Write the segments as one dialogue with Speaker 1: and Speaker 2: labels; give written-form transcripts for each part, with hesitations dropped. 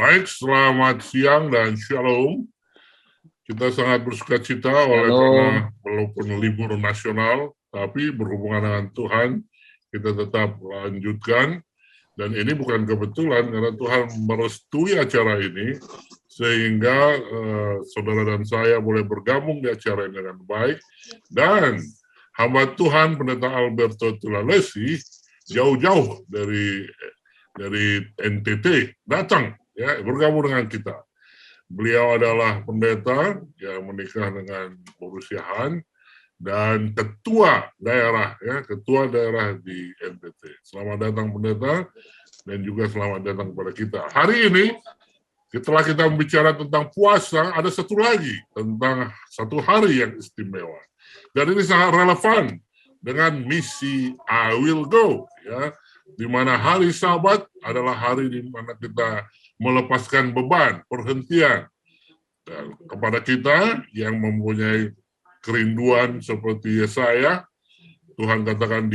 Speaker 1: Baik, selamat siang dan shalom. Kita sangat bersuka cita karena walaupun libur nasional, tapi berhubungan dengan Tuhan, kita tetap lanjutkan. Dan ini bukan kebetulan karena Tuhan merestui acara ini, sehingga saudara dan saya boleh bergabung di acara ini dengan baik. Dan hamba Tuhan Pendeta Alberto Tulalesi jauh-jauh dari NTT datang ya bergabung dengan kita. Beliau adalah pendeta yang menikah dengan berusia dan ketua daerah di NTT. Selamat datang pendeta dan juga selamat datang kepada kita. Hari ini setelah kita bicara tentang puasa, ada satu lagi tentang satu hari yang istimewa. Dan ini sangat relevan dengan misi I Will Go, ya, di mana hari Sabat adalah hari di mana kita melepaskan beban, perhentian. Dan kepada kita yang mempunyai kerinduan seperti Yesaya, Tuhan katakan,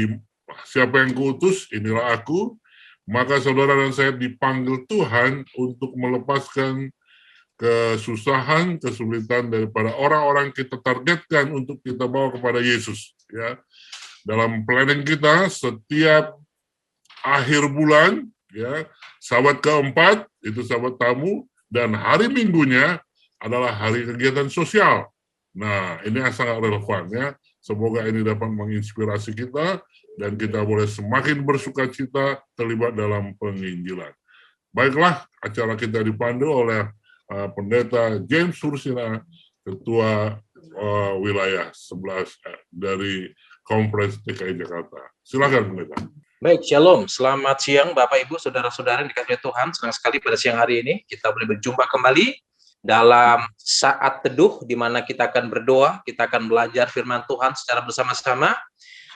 Speaker 1: siapa yang kuutus, inilah aku. Maka saudara dan saya dipanggil Tuhan untuk melepaskan kesusahan, kesulitan daripada orang-orang kita targetkan untuk kita bawa kepada Yesus. Ya, dalam planning kita setiap akhir bulan, ya, Sabat keempat itu Sabat tamu, dan hari Minggunya adalah hari kegiatan sosial. Nah, ini sangat relevan ya. Semoga ini dapat menginspirasi kita dan kita boleh semakin bersuka cita terlibat dalam penginjilan. Baiklah, acara kita dipandu oleh Pendeta James Hursina, Ketua Wilayah 11 dari Konferensi DKI Jakarta. Silakan Pendeta.
Speaker 2: Baik, shalom. Selamat siang Bapak Ibu, saudara-saudara yang dikasihi Tuhan. Senang sekali pada siang hari ini kita boleh berjumpa kembali dalam saat teduh di mana kita akan berdoa, kita akan belajar firman Tuhan secara bersama-sama.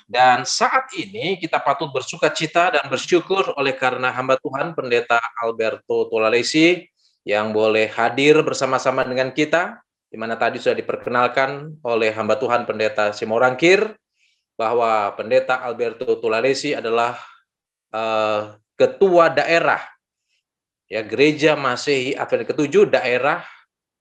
Speaker 2: Dan saat ini kita patut bersuka cita dan bersyukur oleh karena hamba Tuhan Pendeta Alberto Tulalesi yang boleh hadir bersama-sama dengan kita, di mana tadi sudah diperkenalkan oleh hamba Tuhan Pendeta Simorangkir bahwa Pendeta Alberto Tulalesi adalah ketua daerah ya Gereja Masehi Advent ke-7 daerah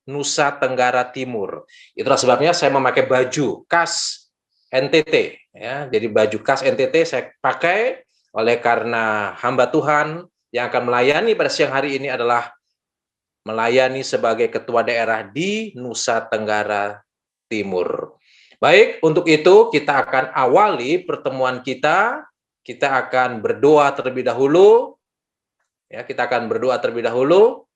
Speaker 2: Nusa Tenggara Timur. Itulah sebabnya saya memakai baju khas NTT ya. Jadi baju khas NTT saya pakai oleh karena hamba Tuhan yang akan melayani pada siang hari ini adalah melayani sebagai ketua daerah di Nusa Tenggara Timur. Baik, untuk itu kita akan awali pertemuan kita. Kita akan berdoa terlebih dahulu. Ya, kita akan berdoa terlebih dahulu.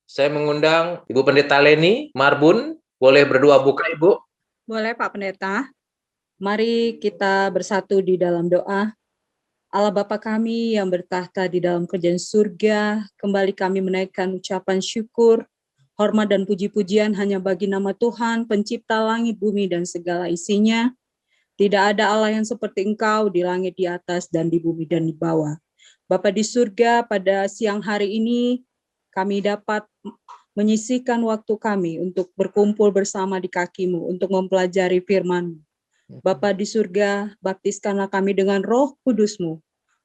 Speaker 2: Saya mengundang Ibu Pendeta Leni Marbun. Boleh berdoa buka, Ibu?
Speaker 3: Boleh, Pak Pendeta. Mari kita bersatu di dalam doa. Allah Bapa kami yang bertahta di dalam kerajaan surga, kembali kami menaikkan ucapan syukur, hormat dan puji-pujian hanya bagi nama Tuhan, pencipta langit, bumi, dan segala isinya. Tidak ada Allah yang seperti Engkau di langit, di atas, dan di bumi, dan di bawah. Bapa di surga, pada siang hari ini, kami dapat menyisihkan waktu kami untuk berkumpul bersama di kaki-Mu, untuk mempelajari firman-Mu. Bapa di surga, baptiskanlah kami dengan Roh Kudus-Mu.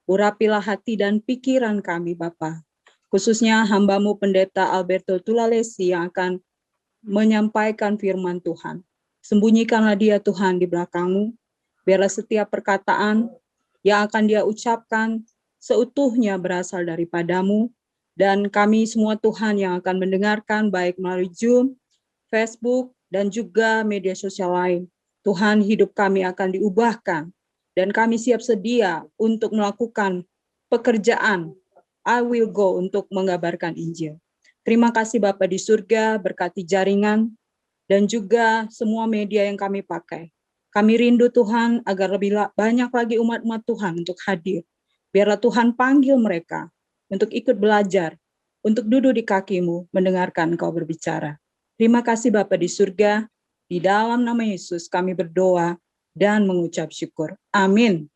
Speaker 3: Urapilah hati dan pikiran kami, Bapa. Khususnya hamba-Mu Pendeta Alberto Tulalesi yang akan menyampaikan firman Tuhan. Sembunyikanlah dia Tuhan di belakang-Mu, biarlah setiap perkataan yang akan dia ucapkan seutuhnya berasal daripada-Mu, dan kami semua Tuhan yang akan mendengarkan baik melalui Zoom, Facebook, dan juga media sosial lain. Tuhan, hidup kami akan diubahkan, dan kami siap sedia untuk melakukan pekerjaan I will go untuk mengabarkan Injil. Terima kasih Bapa di surga, berkati jaringan dan juga semua media yang kami pakai. Kami rindu Tuhan agar lebih banyak lagi umat-umat Tuhan untuk hadir. Biarlah Tuhan panggil mereka untuk ikut belajar, untuk duduk di kaki-Mu, mendengarkan Engkau berbicara. Terima kasih Bapa di surga, di dalam nama Yesus kami berdoa dan mengucap syukur. Amin.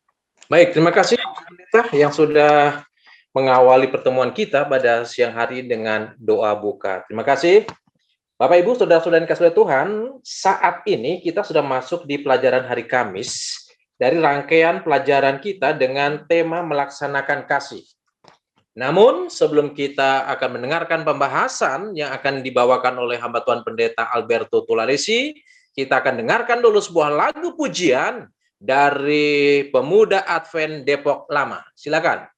Speaker 2: Baik, terima kasih Pendeta yang sudah mengawali pertemuan kita pada siang hari dengan doa buka. Terima kasih. Bapak Ibu, saudara-saudara yang dikasihi Tuhan, saat ini kita sudah masuk di pelajaran hari Kamis dari rangkaian pelajaran kita dengan tema melaksanakan kasih. Namun sebelum kita akan mendengarkan pembahasan yang akan dibawakan oleh hamba Tuhan Pendeta Alberto Tularesi, kita akan dengarkan dulu sebuah lagu pujian dari Pemuda Advent Depok Lama. Silakan.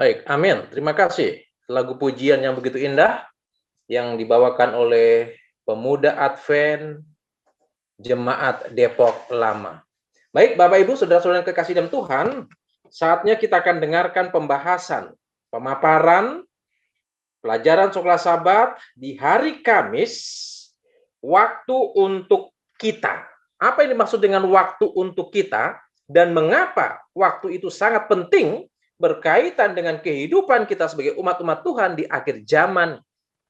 Speaker 2: Baik, amin. Terima kasih. Lagu pujian yang begitu indah yang dibawakan oleh Pemuda Advent Jemaat Depok Lama. Baik, Bapak Ibu, saudara-saudara yang kekasih dalam Tuhan, saatnya kita akan dengarkan pembahasan, pemaparan, pelajaran Sekolah Sabat di hari Kamis, waktu untuk kita. Apa yang dimaksud dengan waktu untuk kita? dan mengapa waktu itu sangat penting berkaitan dengan kehidupan kita sebagai umat-umat Tuhan di akhir zaman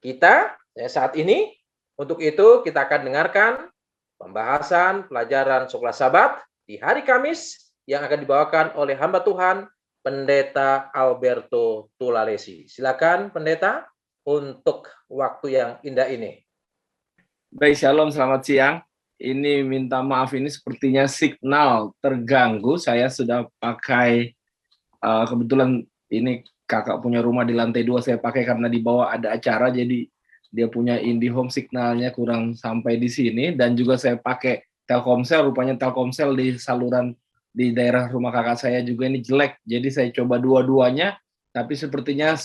Speaker 2: kita saat ini. Untuk itu kita akan dengarkan pembahasan pelajaran Sekolah Sabat di hari Kamis yang akan dibawakan oleh hamba Tuhan Pendeta Alberto Tulalesi. Silakan Pendeta untuk waktu yang indah ini.
Speaker 4: Baik, shalom, selamat siang. Ini minta maaf, ini sepertinya signal terganggu. Saya sudah pakai, kebetulan ini kakak punya rumah di lantai 2, saya pakai karena di bawah ada acara, jadi dia punya IndiHome, signalnya kurang sampai di sini. Dan juga saya pakai Telkomsel, rupanya Telkomsel di saluran di daerah rumah kakak saya juga ini jelek. Jadi saya coba dua-duanya, tapi sepertinya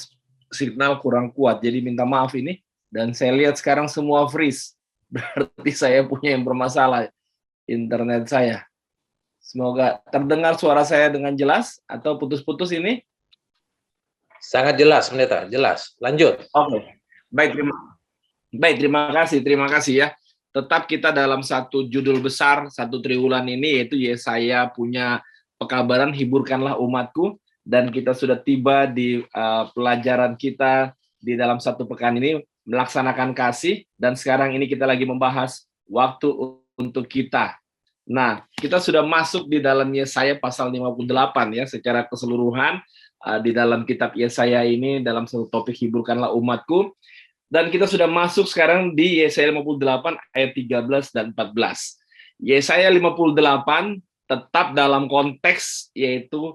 Speaker 4: signal kurang kuat. Jadi minta maaf ini. Dan saya lihat sekarang semua freeze. Berarti saya punya yang bermasalah internet saya. Semoga terdengar suara saya dengan jelas atau putus-putus ini.
Speaker 2: Sangat jelas, Pendeta. Jelas. Lanjut.
Speaker 4: Oke. Baik, terima kasih ya. Tetap kita dalam satu judul besar, satu triwulan ini, yaitu Yesaya punya pekabaran hiburkanlah umatku, dan kita sudah tiba di pelajaran kita di dalam satu pekan ini, melaksanakan kasih, dan sekarang ini kita lagi membahas waktu untuk kita. Nah, kita sudah masuk di dalam Yesaya pasal 58 ya, secara keseluruhan di dalam kitab Yesaya ini, dalam satu topik hiburkanlah umatku. Dan kita sudah masuk sekarang di Yesaya 58 ayat 13 dan 14. Yesaya 58 tetap dalam konteks yaitu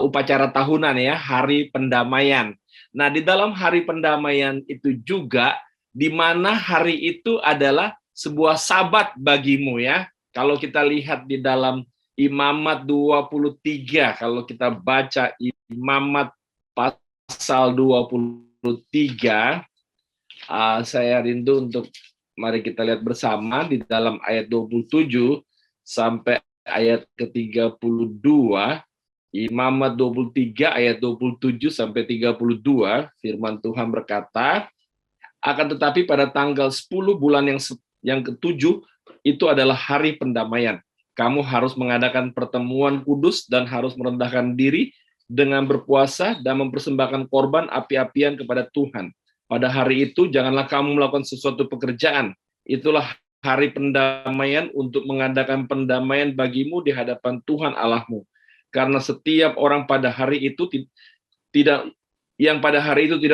Speaker 4: upacara tahunan ya, hari pendamaian. Nah, di dalam hari pendamaian itu juga di mana hari itu adalah sebuah sabat bagimu ya. Kalau kita lihat di dalam Imamat 23, kalau kita baca Imamat pasal 23, saya rindu untuk mari kita lihat bersama di dalam ayat 27 sampai ayat ke-32, Imamat 23 ayat 27 sampai 32, firman Tuhan berkata, akan tetapi pada tanggal 10 bulan yang ke-7 itu adalah hari pendamaian. Kamu harus mengadakan pertemuan kudus dan harus merendahkan diri dengan berpuasa dan mempersembahkan korban api-apian kepada Tuhan. Pada hari itu, janganlah kamu melakukan sesuatu pekerjaan. Itulah hari pendamaian untuk mengadakan pendamaian bagimu di hadapan Tuhan Allahmu. Karena setiap orang pada hari itu tidak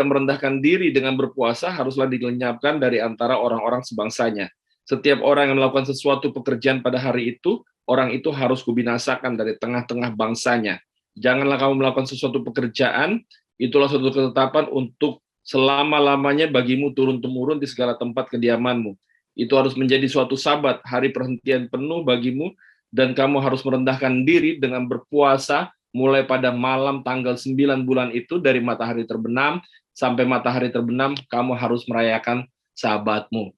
Speaker 4: merendahkan diri dengan berpuasa haruslah dilenyapkan dari antara orang-orang sebangsanya. Setiap orang yang melakukan sesuatu pekerjaan pada hari itu, orang itu harus kubinasakan dari tengah-tengah bangsanya. Janganlah kamu melakukan sesuatu pekerjaan, itulah suatu ketetapan untuk selama-lamanya bagimu turun-temurun di segala tempat kediamanmu. Itu harus menjadi suatu sabat, hari perhentian penuh bagimu, dan kamu harus merendahkan diri dengan berpuasa mulai pada malam tanggal 9 bulan itu, dari matahari terbenam sampai matahari terbenam, kamu harus merayakan sabatmu.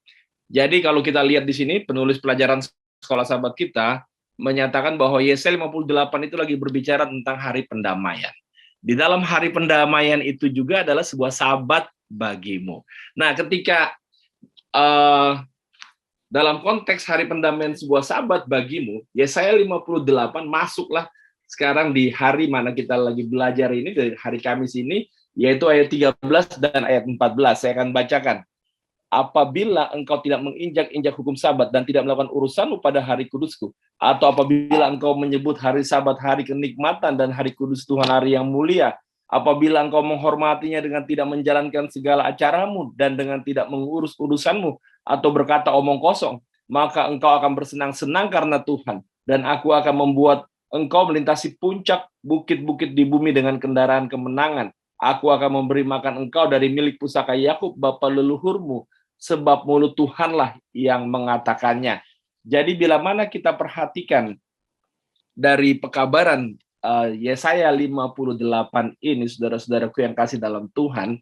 Speaker 4: Jadi kalau kita lihat di sini, penulis pelajaran sekolah sabat kita menyatakan bahwa Yesaya 58 itu lagi berbicara tentang hari pendamaian. Di dalam hari pendamaian itu juga adalah sebuah sabat bagimu. Nah, ketika dalam konteks hari pendamaian sebuah sabat bagimu, Yesaya 58 masuklah sekarang di hari mana kita lagi belajar ini, dari hari Kamis ini, yaitu ayat 13 dan ayat 14. Saya akan bacakan. Apabila engkau tidak menginjak-injak hukum sabat dan tidak melakukan urusanmu pada hari kudusku, atau apabila engkau menyebut hari sabat hari kenikmatan dan hari kudus Tuhan hari yang mulia, apabila engkau menghormatinya dengan tidak menjalankan segala acaramu dan dengan tidak mengurus urusanmu atau berkata omong kosong, maka engkau akan bersenang-senang karena Tuhan, dan aku akan membuat engkau melintasi puncak bukit-bukit di bumi dengan kendaraan kemenangan. Aku akan memberi makan engkau dari milik pusaka Yakub bapa leluhurmu, sebab mulut Tuhanlah yang mengatakannya. Jadi bila mana kita perhatikan dari pekabaran Yesaya 58 ini, saudara-saudaraku yang kasih dalam Tuhan,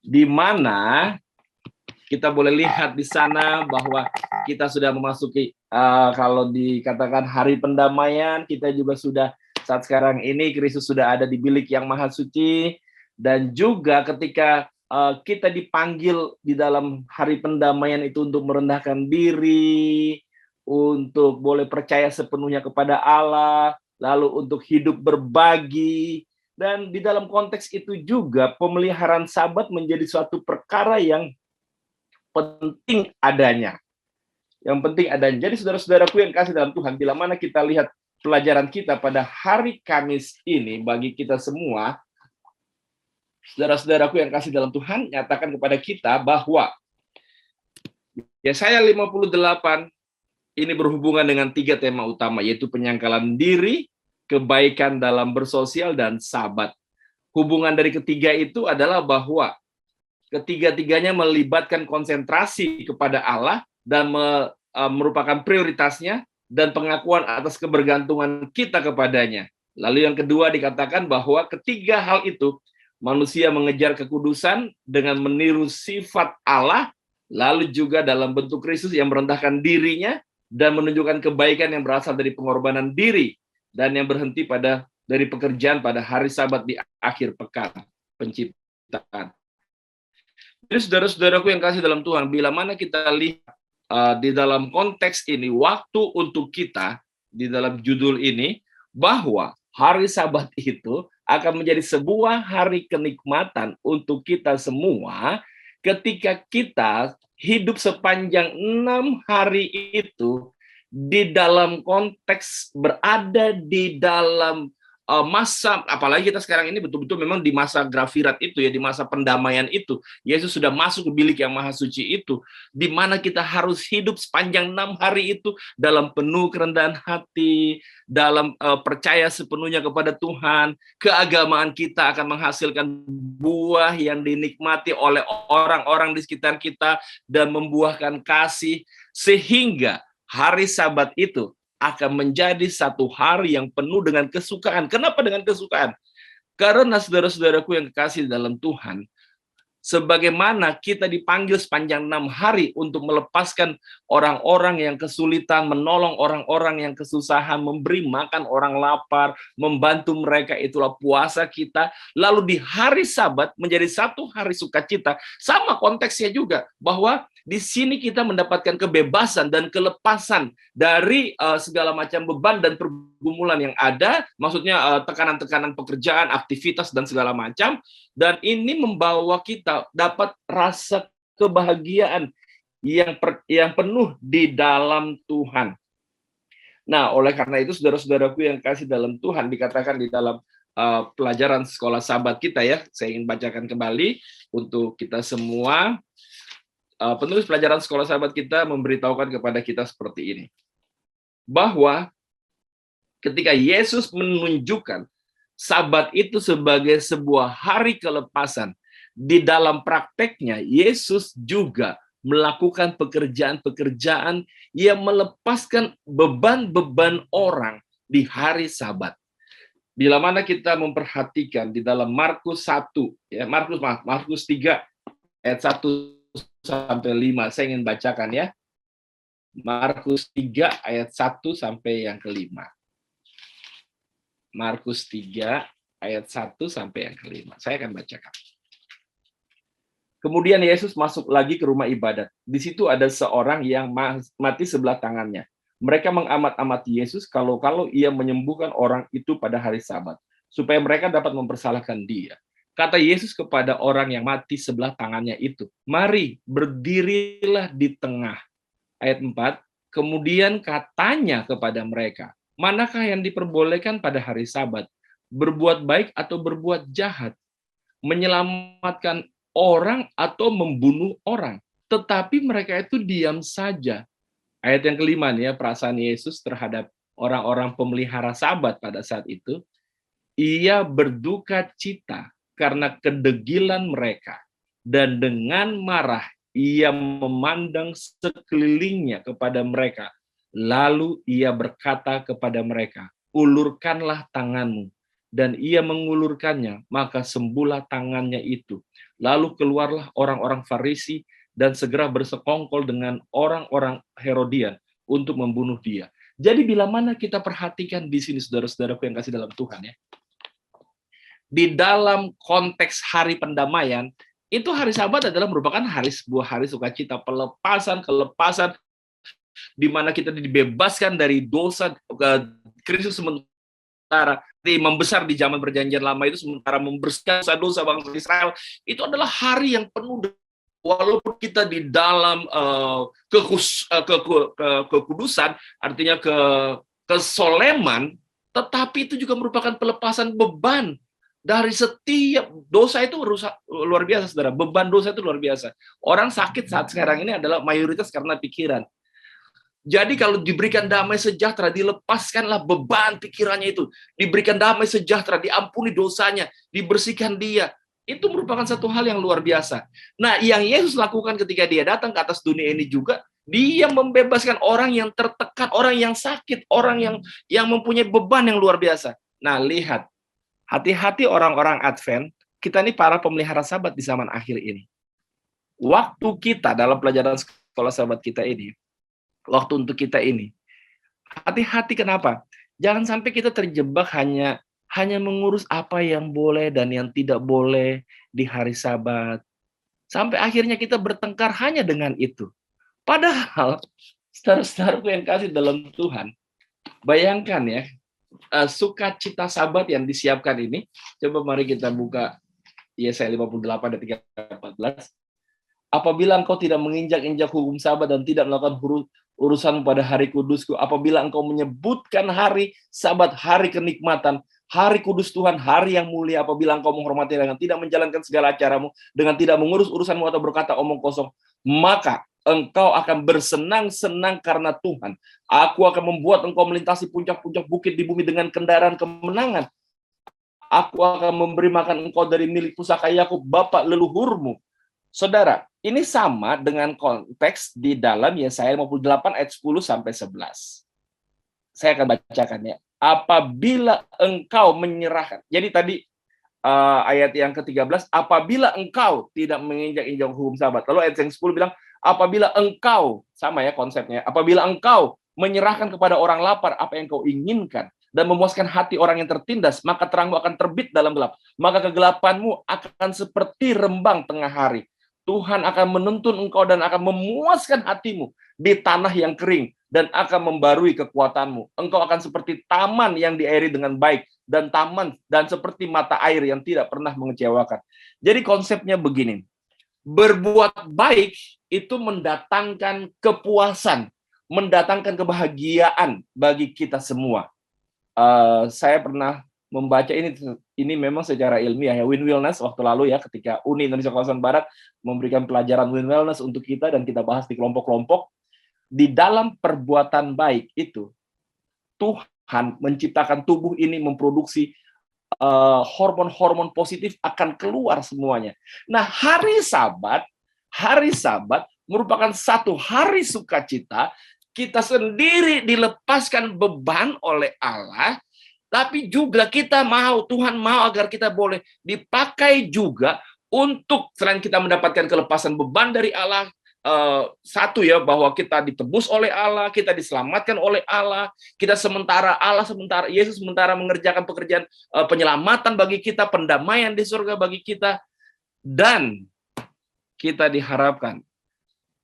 Speaker 4: di mana kita boleh lihat di sana bahwa kita sudah memasuki, kalau dikatakan hari pendamaian, kita juga sudah saat sekarang ini Kristus sudah ada di bilik yang maha suci, dan juga ketika kita dipanggil di dalam hari pendamaian itu untuk merendahkan diri, untuk boleh percaya sepenuhnya kepada Allah, lalu untuk hidup berbagi. Dan di dalam konteks itu juga pemeliharaan Sabat menjadi suatu perkara yang penting adanya. Yang penting adanya. Jadi saudara-saudaraku yang kasih dalam Tuhan, bila mana kita lihat pelajaran kita pada hari Kamis ini, bagi kita semua, saudara-saudaraku yang kasih dalam Tuhan, nyatakan kepada kita bahwa Yesaya 58 ini berhubungan dengan 3 tema utama, yaitu penyangkalan diri, kebaikan dalam bersosial, dan Sabat. Hubungan dari ketiga itu adalah bahwa ketiga-tiganya melibatkan konsentrasi kepada Allah dan merupakan prioritasnya dan pengakuan atas kebergantungan kita kepadanya. Lalu yang kedua dikatakan bahwa ketiga hal itu, manusia mengejar kekudusan dengan meniru sifat Allah, lalu juga dalam bentuk Kristus yang merendahkan dirinya dan menunjukkan kebaikan yang berasal dari pengorbanan diri dan yang berhenti dari pekerjaan pada hari Sabat di akhir pekan penciptaan. Jadi saudara-saudaraku yang kasih dalam Tuhan, bila mana kita lihat di dalam konteks ini, waktu untuk kita di dalam judul ini, bahwa hari Sabat itu akan menjadi sebuah hari kenikmatan untuk kita semua ketika kita hidup sepanjang 6 hari itu di dalam konteks berada di dalam masa, apalagi kita sekarang ini betul-betul memang di masa grafirat itu ya, di masa pendamaian itu. Yesus sudah masuk ke bilik yang maha suci itu, di mana kita harus hidup sepanjang 6 hari itu dalam penuh kerendahan hati, dalam percaya sepenuhnya kepada Tuhan. Keagamaan kita akan menghasilkan buah yang dinikmati oleh orang-orang di sekitar kita dan membuahkan kasih, sehingga hari Sabat itu akan menjadi satu hari yang penuh dengan kesukaan. Kenapa dengan kesukaan? Karena saudara-saudaraku yang kekasih dalam Tuhan, sebagaimana kita dipanggil sepanjang 6 hari untuk melepaskan orang-orang yang kesulitan, menolong orang-orang yang kesusahan, memberi makan orang lapar, membantu mereka, itulah puasa kita. Lalu di hari Sabat menjadi satu hari sukacita. Sama konteksnya juga, bahwa di sini kita mendapatkan kebebasan dan kelepasan dari segala macam beban dan pergumulan yang ada, maksudnya tekanan-tekanan pekerjaan, aktivitas, dan segala macam. Dan ini membawa kita dapat rasa kebahagiaan yang penuh di dalam Tuhan. Nah, oleh karena itu, saudara-saudaraku yang kasih dalam Tuhan, dikatakan di dalam pelajaran sekolah Sabat kita ya, saya ingin bacakan kembali untuk kita semua. Penulis pelajaran sekolah Sabat kita memberitahukan kepada kita seperti ini, bahwa ketika Yesus menunjukkan Sabat itu sebagai sebuah hari kelepasan, di dalam prakteknya Yesus juga melakukan pekerjaan-pekerjaan yang melepaskan beban-beban orang di hari Sabat. Bila mana kita memperhatikan di dalam Markus 1, ya, Markus 3 ayat 1 sampai 5, saya ingin bacakan ya. Markus 3 ayat 1 sampai yang kelima. Markus 3 ayat 1 sampai yang kelima. Saya akan bacakan. Kemudian Yesus masuk lagi ke rumah ibadat. Di situ ada seorang yang mati sebelah tangannya. Mereka mengamat-amati Yesus kalau ia menyembuhkan orang itu pada hari Sabat, supaya mereka dapat mempersalahkan dia. Kata Yesus kepada orang yang mati sebelah tangannya itu, "Mari, berdirilah di tengah." Ayat 4, kemudian katanya kepada mereka, "Manakah yang diperbolehkan pada hari Sabat? Berbuat baik atau berbuat jahat? Menyelamatkan orang atau membunuh orang?" Tetapi mereka itu diam saja. Ayat yang kelima nih ya, perasaan Yesus terhadap orang-orang pemelihara Sabat pada saat itu. Ia berduka cita karena kedegilan mereka, dan dengan marah ia memandang sekelilingnya kepada mereka. Lalu ia berkata kepada mereka, "Ulurkanlah tanganmu." Dan ia mengulurkannya, maka sembuhlah tangannya itu. Lalu keluarlah orang-orang Farisi dan segera bersekongkol dengan orang-orang Herodian untuk membunuh dia. Jadi bila mana kita perhatikan di sini, saudara-saudaraku yang kasih dalam Tuhan ya, di dalam konteks hari pendamaian, itu hari Sabat adalah merupakan sebuah hari sukacita, kelepasan di mana kita dibebaskan dari dosa. Kristus sementara membesar di zaman perjanjian lama itu, sementara membersihkan dosa bangsa Israel, itu adalah hari yang penuh. Walaupun kita di dalam kekudusan, artinya kesoleman, tetapi itu juga merupakan pelepasan beban dari setiap dosa. Itu luar biasa, saudara. Beban dosa itu luar biasa. Orang sakit saat sekarang ini adalah mayoritas karena pikiran. Jadi kalau diberikan damai sejahtera, dilepaskanlah beban pikirannya itu, diberikan damai sejahtera, diampuni dosanya, dibersihkan dia. Itu merupakan satu hal yang luar biasa. Nah, yang Yesus lakukan ketika dia datang ke atas dunia ini juga, dia membebaskan orang yang tertekan, orang yang sakit, orang yang mempunyai beban yang luar biasa. Nah, lihat, hati-hati orang-orang Advent, kita ini para pemelihara Sabat di zaman akhir ini. Waktu kita dalam pelajaran sekolah Sabat kita ini, waktu untuk kita ini, hati-hati. Kenapa? Jangan sampai kita terjebak hanya mengurus apa yang boleh dan yang tidak boleh di hari Sabat. Sampai akhirnya kita bertengkar hanya dengan itu. Padahal, saudara-saudaraku yang kasih dalam Tuhan, bayangkan ya, sukacita Sabat yang disiapkan ini. Coba mari kita buka Yesaya 58 ayat 3-14. Apabila engkau tidak menginjak-injak hukum Sabat dan tidak melakukan urusan pada hari kudusku, apabila engkau menyebutkan hari Sabat hari kenikmatan, hari kudus Tuhan, hari yang mulia, apabila engkau menghormati dengan tidak menjalankan segala acaramu, dengan tidak mengurus urusanmu atau berkata omong kosong, maka engkau akan bersenang-senang karena Tuhan. Aku akan membuat engkau melintasi puncak-puncak bukit di bumi dengan kendaraan kemenangan. Aku akan memberi makan engkau dari milik pusaka Yakub, bapa leluhurmu. Saudara, ini sama dengan konteks di dalam Yesaya 58 ayat 10-11. Saya akan bacakan ya. Apabila engkau menyerahkan. Jadi tadi ayat yang ke-13, apabila engkau tidak menginjak-injak hukum Sabat. Lalu ayat yang 10 bilang, apabila engkau, sama ya konsepnya, apabila engkau menyerahkan kepada orang lapar apa yang kau inginkan dan memuaskan hati orang yang tertindas, maka terangmu akan terbit dalam gelap. Maka kegelapanmu akan seperti rembang tengah hari. Tuhan akan menuntun engkau dan akan memuaskan hatimu di tanah yang kering dan akan membarui kekuatanmu. Engkau akan seperti taman yang diairi dengan baik dan seperti mata air yang tidak pernah mengecewakan. Jadi konsepnya begini. Berbuat baik itu mendatangkan kepuasan, mendatangkan kebahagiaan bagi kita semua. Saya pernah membaca ini memang secara ilmiah ya, Win Wellness waktu lalu ya, ketika Uni Indonesia Kawasan Barat memberikan pelajaran Win Wellness untuk kita dan kita bahas di kelompok-kelompok. Di dalam perbuatan baik itu Tuhan menciptakan tubuh ini memproduksi hormon-hormon positif akan keluar semuanya. Nah, hari Sabat merupakan satu hari sukacita. Kita sendiri dilepaskan beban oleh Allah, tapi juga Tuhan mau agar kita boleh dipakai juga untuk, selain kita mendapatkan kelepasan beban dari Allah, satu ya, bahwa kita ditebus oleh Allah, kita diselamatkan oleh Allah, sementara Yesus sementara mengerjakan pekerjaan penyelamatan bagi kita, pendamaian di surga bagi kita, dan kita diharapkan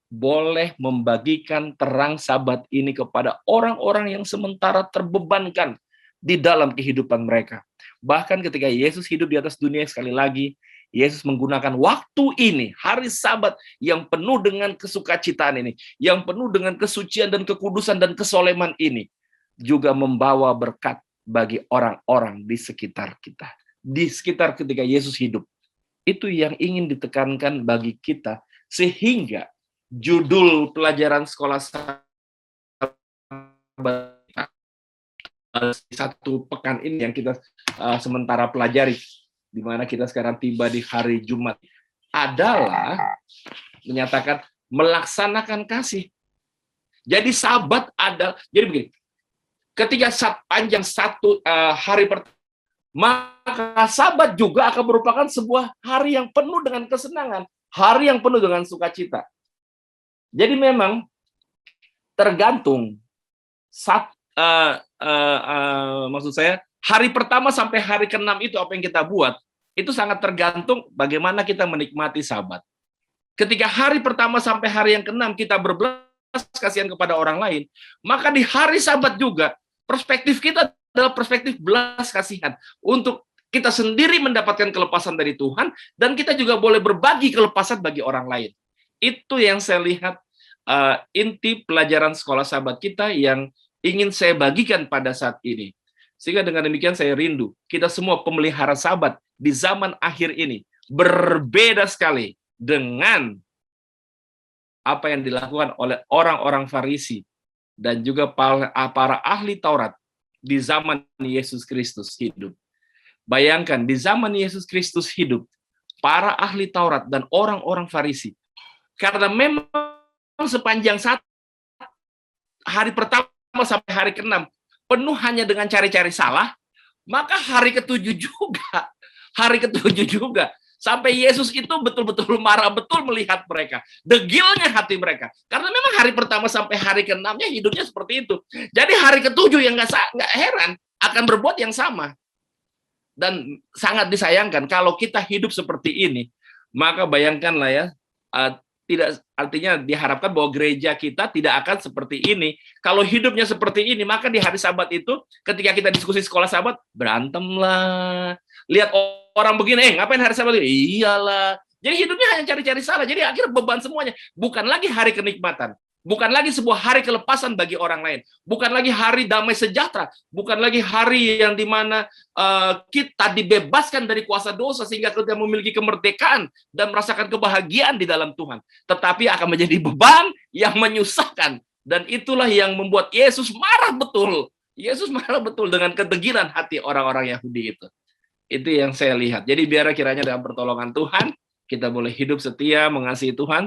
Speaker 4: boleh membagikan terang Sabat ini kepada orang-orang yang sementara terbebankan di dalam kehidupan mereka. Bahkan ketika Yesus hidup di atas dunia, sekali lagi, Yesus menggunakan waktu ini, hari Sabat yang penuh dengan kesukacitaan ini, yang penuh dengan kesucian dan kekudusan dan kesoleman ini, juga membawa berkat bagi orang-orang di sekitar kita. Di sekitar ketika Yesus hidup. Itu yang ingin ditekankan bagi kita, sehingga judul pelajaran sekolah Sabat satu pekan ini yang kita sementara pelajari, di mana kita sekarang tiba di hari Jumat, adalah menyatakan melaksanakan kasih. Jadi Sabat jadi begini, ketika panjang satu hari pertama, maka Sabat juga akan merupakan sebuah hari yang penuh dengan kesenangan, hari yang penuh dengan sukacita. Jadi memang tergantung maksud saya, hari pertama sampai hari ke-6 itu apa yang kita buat, itu sangat tergantung bagaimana kita menikmati Sabat. Ketika hari pertama sampai hari yang ke-6 kita berbelanja kasihan kepada orang lain, maka di hari Sabat juga perspektif kita adalah perspektif belas kasihan untuk kita sendiri mendapatkan kelepasan dari Tuhan, dan kita juga boleh berbagi kelepasan bagi orang lain. Itu yang saya lihat inti pelajaran sekolah Sabat kita yang ingin saya bagikan pada saat ini. Sehingga dengan demikian saya rindu kita semua pemelihara Sabat di zaman akhir ini berbeda sekali dengan apa yang dilakukan oleh orang-orang Farisi dan juga para ahli Taurat di zaman Yesus Kristus hidup. Bayangkan, di zaman Yesus Kristus hidup, para ahli Taurat dan orang-orang Farisi, karena memang sepanjang hari pertama sampai hari ke-6 penuh hanya dengan cari-cari salah, maka hari ke-7 juga, sampai Yesus itu betul-betul marah betul melihat mereka, degilnya hati mereka, karena memang hari pertama sampai hari ke-6-nya hidupnya seperti itu. Jadi hari ke-7 yang nggak heran akan berbuat yang sama. Dan sangat disayangkan kalau kita hidup seperti ini, maka bayangkanlah ya, tidak, artinya diharapkan bahwa gereja kita tidak akan seperti ini. Kalau hidupnya seperti ini, maka di hari Sabat itu, ketika kita diskusi sekolah Sabat, berantem lah. Lihat orang begini, ngapain hari Sabat? Iyalah. Jadi hidupnya hanya cari-cari salah. Jadi akhirnya beban semuanya. Bukan lagi hari kenikmatan. Bukan lagi sebuah hari kelepasan bagi orang lain. Bukan lagi hari damai sejahtera. Bukan lagi hari yang dimana kita dibebaskan dari kuasa dosa sehingga kita memiliki kemerdekaan dan merasakan kebahagiaan di dalam Tuhan. Tetapi akan menjadi beban yang menyusahkan. Dan itulah yang membuat Yesus marah betul. Yesus marah betul dengan kedegilan hati orang-orang Yahudi itu. Itu yang saya lihat. Jadi biar kiranya dalam pertolongan Tuhan, kita boleh hidup setia, mengasihi Tuhan.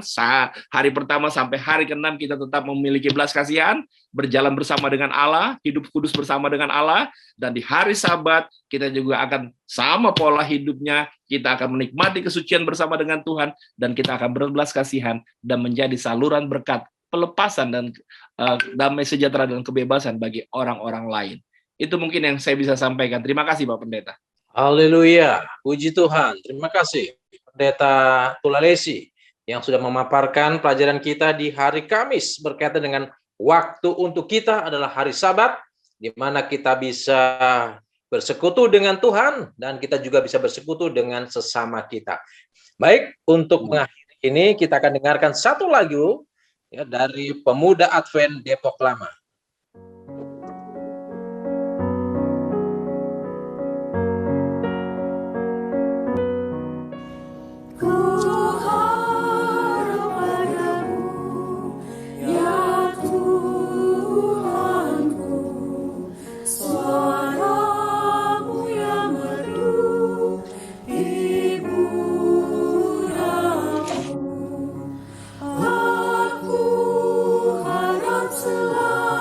Speaker 4: Hari pertama sampai hari ke-6 kita tetap memiliki belas kasihan, berjalan bersama dengan Allah, hidup kudus bersama dengan Allah, dan di hari Sabat kita juga akan sama pola hidupnya, kita akan menikmati kesucian bersama dengan Tuhan, dan kita akan berbelas kasihan dan menjadi saluran berkat, pelepasan dan damai sejahtera dan kebebasan bagi orang-orang lain. Itu mungkin yang saya bisa sampaikan. Terima kasih Pak Pendeta.
Speaker 2: Haleluya, puji Tuhan. Terima kasih Pendeta Tulalesi yang sudah memaparkan pelajaran kita di hari Kamis berkaitan dengan waktu untuk kita adalah hari Sabat, di mana kita bisa bersekutu dengan Tuhan dan kita juga bisa bersekutu dengan sesama kita. Baik, untuk mengakhiri ini kita akan dengarkan satu lagu ya, dari Pemuda Advent Depok Lama.
Speaker 5: Aku harap selalu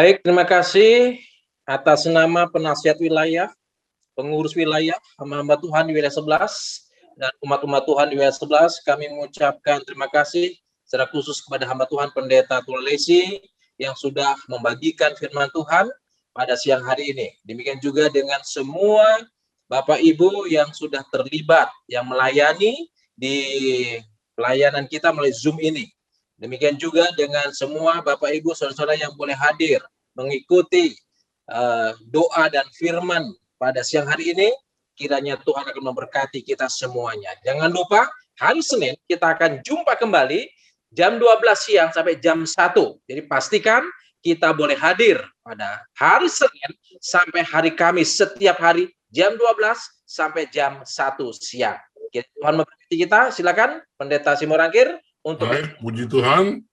Speaker 2: Baik, terima kasih atas nama penasihat wilayah, pengurus wilayah, hamba-hamba Tuhan di wilayah 11, dan umat-umat Tuhan di wilayah 11, kami mengucapkan terima kasih secara khusus kepada hamba Tuhan Pendeta Tulesi yang sudah membagikan firman Tuhan pada siang hari ini. Demikian juga dengan semua Bapak Ibu yang sudah terlibat, yang melayani di pelayanan kita melalui Zoom ini. Demikian juga dengan semua Bapak Ibu saudara-saudara yang boleh hadir mengikuti doa dan firman pada siang hari ini. Kiranya Tuhan akan memberkati kita semuanya. Jangan lupa hari Senin kita akan jumpa kembali jam 12 siang sampai jam 1. Jadi pastikan kita boleh hadir pada hari Senin sampai hari Kamis setiap hari jam 12 sampai jam 1 siang. Tuhan memberkati kita. Silakan Pendeta Simorangkir untuk.
Speaker 1: Baik, puji Tuhan.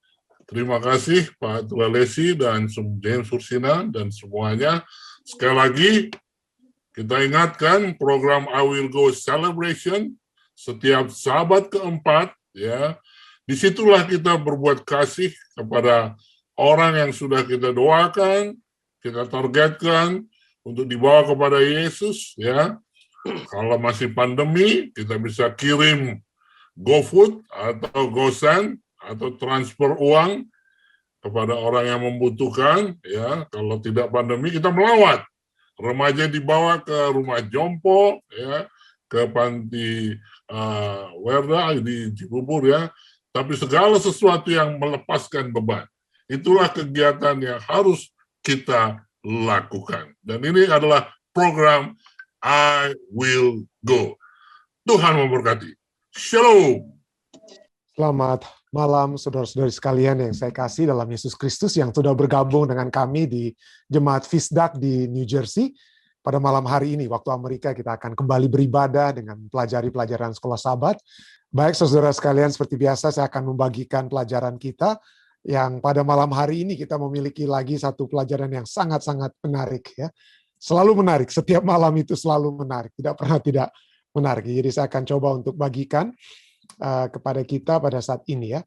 Speaker 1: Terima kasih Pak Tulesi dan James Sursina dan semuanya. Sekali lagi kita ingatkan program I Will Go Celebration setiap Sabat keempat, ya. Disitulah kita berbuat kasih kepada orang yang sudah kita doakan, kita targetkan untuk dibawa kepada Yesus, ya. Kalau masih pandemi, kita bisa kirim GoFood atau GoSend atau transfer uang kepada orang yang membutuhkan, ya. Kalau tidak pandemi, kita melawat. Remaja dibawa ke rumah jompo, ya, ke panti Werda di Cibubur, ya. Tapi segala sesuatu yang melepaskan beban, itulah kegiatan yang harus kita lakukan. Dan ini adalah program I Will Go. Tuhan memberkati. Shalom.
Speaker 5: Selamat malam saudara-saudari sekalian yang saya kasih dalam Yesus Kristus yang sudah bergabung dengan kami di Jemaat Fisdak di New Jersey. Pada malam hari ini, waktu Amerika, kita akan kembali beribadah dengan pelajari pelajaran sekolah Sabat. Baik saudara sekalian, seperti biasa saya akan membagikan pelajaran kita yang pada malam hari ini kita memiliki lagi satu pelajaran yang sangat-sangat menarik, ya. Selalu menarik, setiap malam itu selalu menarik, tidak pernah tidak menarik. Jadi saya akan coba untuk bagikan kepada kita pada saat ini, ya.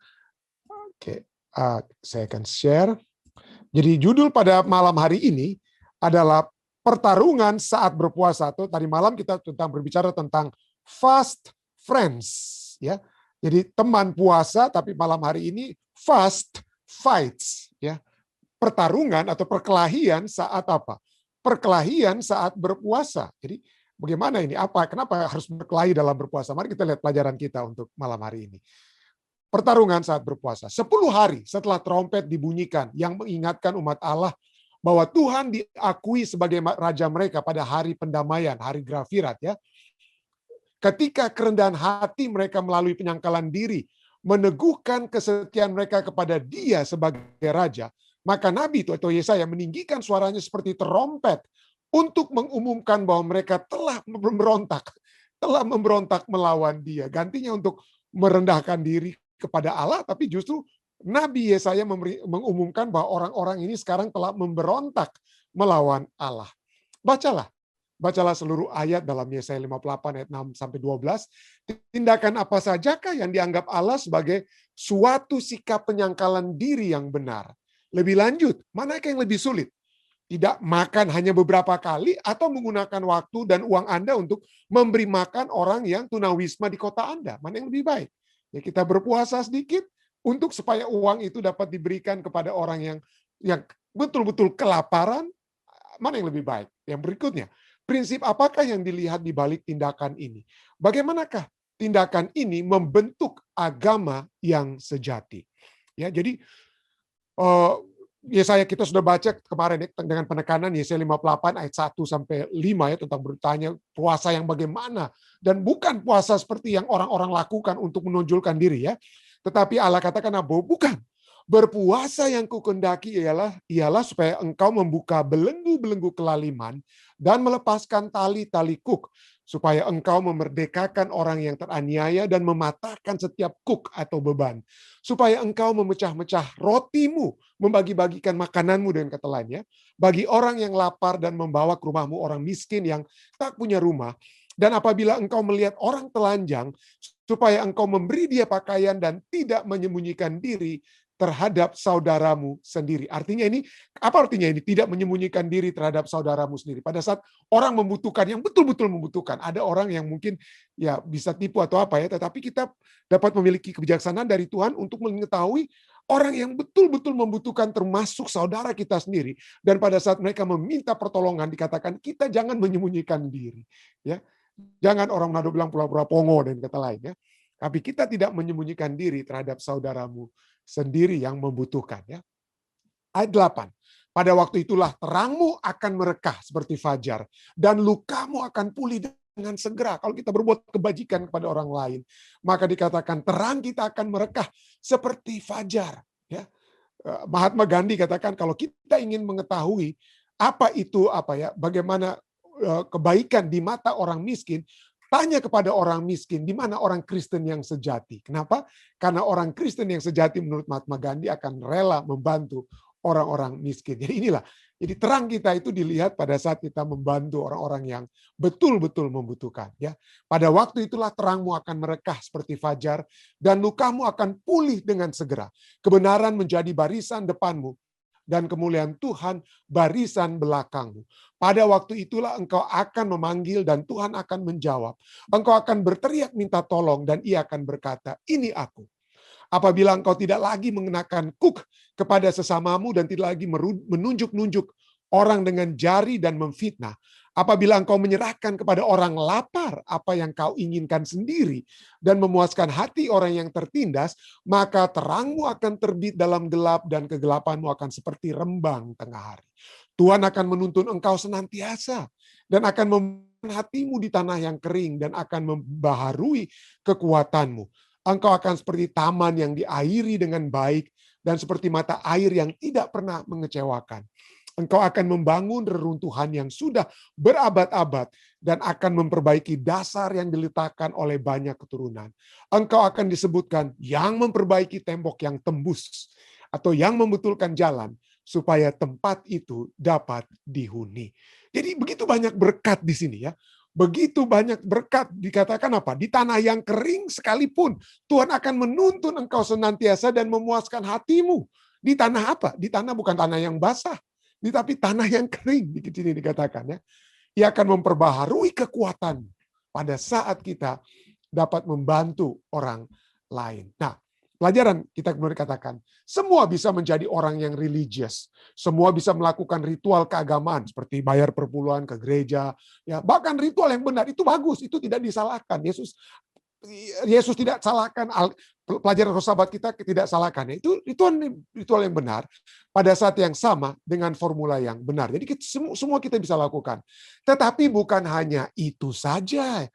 Speaker 5: Oke, saya akan share. Jadi judul pada malam hari ini adalah pertarungan saat berpuasa. Atau tadi malam kita berbicara tentang fast friends, ya. Jadi teman puasa, tapi malam hari ini fast fights, ya. Pertarungan atau perkelahian saat apa? Perkelahian saat berpuasa. Jadi bagaimana ini? Kenapa harus berkelahi dalam berpuasa? Mari kita lihat pelajaran kita untuk malam hari ini. Pertarungan saat berpuasa. 10 hari setelah trompet dibunyikan yang mengingatkan umat Allah bahwa Tuhan diakui sebagai raja mereka pada hari pendamaian, hari Grafirat, ya. Ketika kerendahan hati mereka melalui penyangkalan diri meneguhkan kesetiaan mereka kepada Dia sebagai raja, maka Nabi atau Yesaya meninggikan suaranya seperti terompet untuk mengumumkan bahwa mereka telah memberontak melawan Dia. Gantinya untuk merendahkan diri kepada Allah, tapi justru Nabi Yesaya mengumumkan bahwa orang-orang ini sekarang telah memberontak melawan Allah. Bacalah seluruh ayat dalam Yesaya 58 ayat 6-12. Tindakan apa sajakah yang dianggap Allah sebagai suatu sikap penyangkalan diri yang benar? Lebih lanjut, manakah yang lebih sulit? Tidak makan hanya beberapa kali atau menggunakan waktu dan uang Anda untuk memberi makan orang yang tunawisma di kota Anda? Mana yang lebih baik? Ya, kita berpuasa sedikit untuk supaya uang itu dapat diberikan kepada orang yang betul-betul kelaparan. Mana yang lebih baik? Yang berikutnya, prinsip apakah yang dilihat di balik tindakan ini? Bagaimanakah tindakan ini membentuk agama yang sejati? Ya, jadi Yesaya kita sudah baca kemarin ya, dengan penekanan Yesaya 58 ayat 1-5 ya, tentang bertanya puasa yang bagaimana, dan bukan puasa seperti yang orang-orang lakukan untuk menonjolkan diri, ya. Tetapi Allah katakan bukan. Berpuasa yang kukendaki ialah supaya engkau membuka belenggu-belenggu kelaliman dan melepaskan tali-tali kuk, supaya engkau memerdekakan orang yang teraniaya dan mematahkan setiap kuk atau beban, supaya engkau memecah-mecah rotimu, membagi-bagikan makananmu, dengan kata lainnya, bagi orang yang lapar dan membawa ke rumahmu orang miskin yang tak punya rumah. Dan apabila engkau melihat orang telanjang, supaya engkau memberi dia pakaian dan tidak menyembunyikan diri terhadap saudaramu sendiri. Artinya ini, apa artinya ini? Tidak menyembunyikan diri terhadap saudaramu sendiri. Pada saat orang membutuhkan, yang betul-betul membutuhkan. Ada orang yang mungkin ya bisa tipu atau apa ya, tetapi kita dapat memiliki kebijaksanaan dari Tuhan untuk mengetahui orang yang betul-betul membutuhkan termasuk saudara kita sendiri. Dan pada saat mereka meminta pertolongan, dikatakan kita jangan menyembunyikan diri. Ya, jangan orang Manado bilang pura-pura pongo dan kata lain ya. Tapi kita tidak menyembunyikan diri terhadap saudaramu sendiri yang membutuhkan. Ya. Ayat 8. Pada waktu itulah terangmu akan merekah seperti fajar, dan lukamu akan pulih dengan segera. Kalau kita berbuat kebajikan kepada orang lain, maka dikatakan terang kita akan merekah seperti fajar. Ya. Mahatma Gandhi katakan kalau kita ingin mengetahui apa itu bagaimana kebaikan di mata orang miskin, tanya kepada orang miskin, di mana orang Kristen yang sejati. Kenapa? Karena orang Kristen yang sejati menurut Mahatma Gandhi akan rela membantu orang-orang miskin. Jadi inilah, jadi terang kita itu dilihat pada saat kita membantu orang-orang yang betul-betul membutuhkan. Ya, pada waktu itulah terangmu akan merekah seperti fajar, dan lukamu akan pulih dengan segera. Kebenaran menjadi barisan depanmu, dan kemuliaan Tuhan barisan belakangmu. Pada waktu itulah engkau akan memanggil dan Tuhan akan menjawab. Engkau akan berteriak minta tolong dan Ia akan berkata, ini aku. Apabila engkau tidak lagi mengenakan kuk kepada sesamamu dan tidak lagi menunjuk-nunjuk orang dengan jari dan memfitnah. Apabila engkau menyerahkan kepada orang lapar apa yang kau inginkan sendiri dan memuaskan hati orang yang tertindas, maka terangmu akan terbit dalam gelap dan kegelapanmu akan seperti rembang tengah hari. Tuhan akan menuntun engkau senantiasa dan akan membuat hatimu di tanah yang kering dan akan membaharui kekuatanmu. Engkau akan seperti taman yang diairi dengan baik dan seperti mata air yang tidak pernah mengecewakan. Engkau akan membangun reruntuhan yang sudah berabad-abad dan akan memperbaiki dasar yang diletakkan oleh banyak keturunan. Engkau akan disebutkan yang memperbaiki tembok yang tembus atau yang membetulkan jalan supaya tempat itu dapat dihuni. Jadi begitu banyak berkat di sini ya. Begitu banyak berkat, dikatakan apa? Di tanah yang kering sekalipun Tuhan akan menuntun engkau senantiasa dan memuaskan hatimu. Di tanah apa? Di tanah bukan tanah yang basah, tapi tanah yang kering, di sini dikatakan ya. Ia akan memperbaharui kekuatan pada saat kita dapat membantu orang lain. Nah, pelajaran kita kemudian katakan, semua bisa menjadi orang yang religius. Semua bisa melakukan ritual keagamaan seperti bayar perpuluhan ke gereja, ya, bahkan ritual yang benar itu bagus, itu tidak disalahkan. Yesus tidak salahkan, pelajaran sahabat kita tidak salahkan. Itu ritual yang benar pada saat yang sama dengan formula yang benar. Jadi semua kita bisa lakukan. Tetapi bukan hanya itu saja.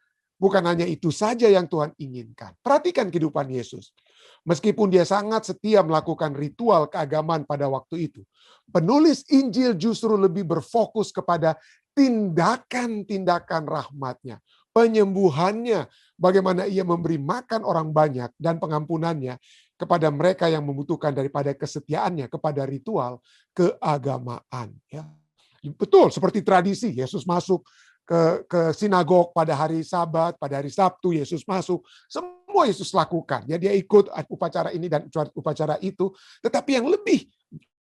Speaker 5: Bukan hanya itu saja yang Tuhan inginkan. Perhatikan kehidupan Yesus. Meskipun dia sangat setia melakukan ritual keagamaan pada waktu itu, penulis Injil justru lebih berfokus kepada tindakan-tindakan rahmatnya, penyembuhannya, bagaimana ia memberi makan orang banyak, dan pengampunannya kepada mereka yang membutuhkan daripada kesetiaannya kepada ritual keagamaan. Ya. Betul, seperti tradisi, Yesus masuk ke sinagog pada hari Sabat, pada hari Sabtu Yesus masuk, semua Yesus lakukan. Ya, dia ikut upacara ini dan upacara itu, tetapi yang lebih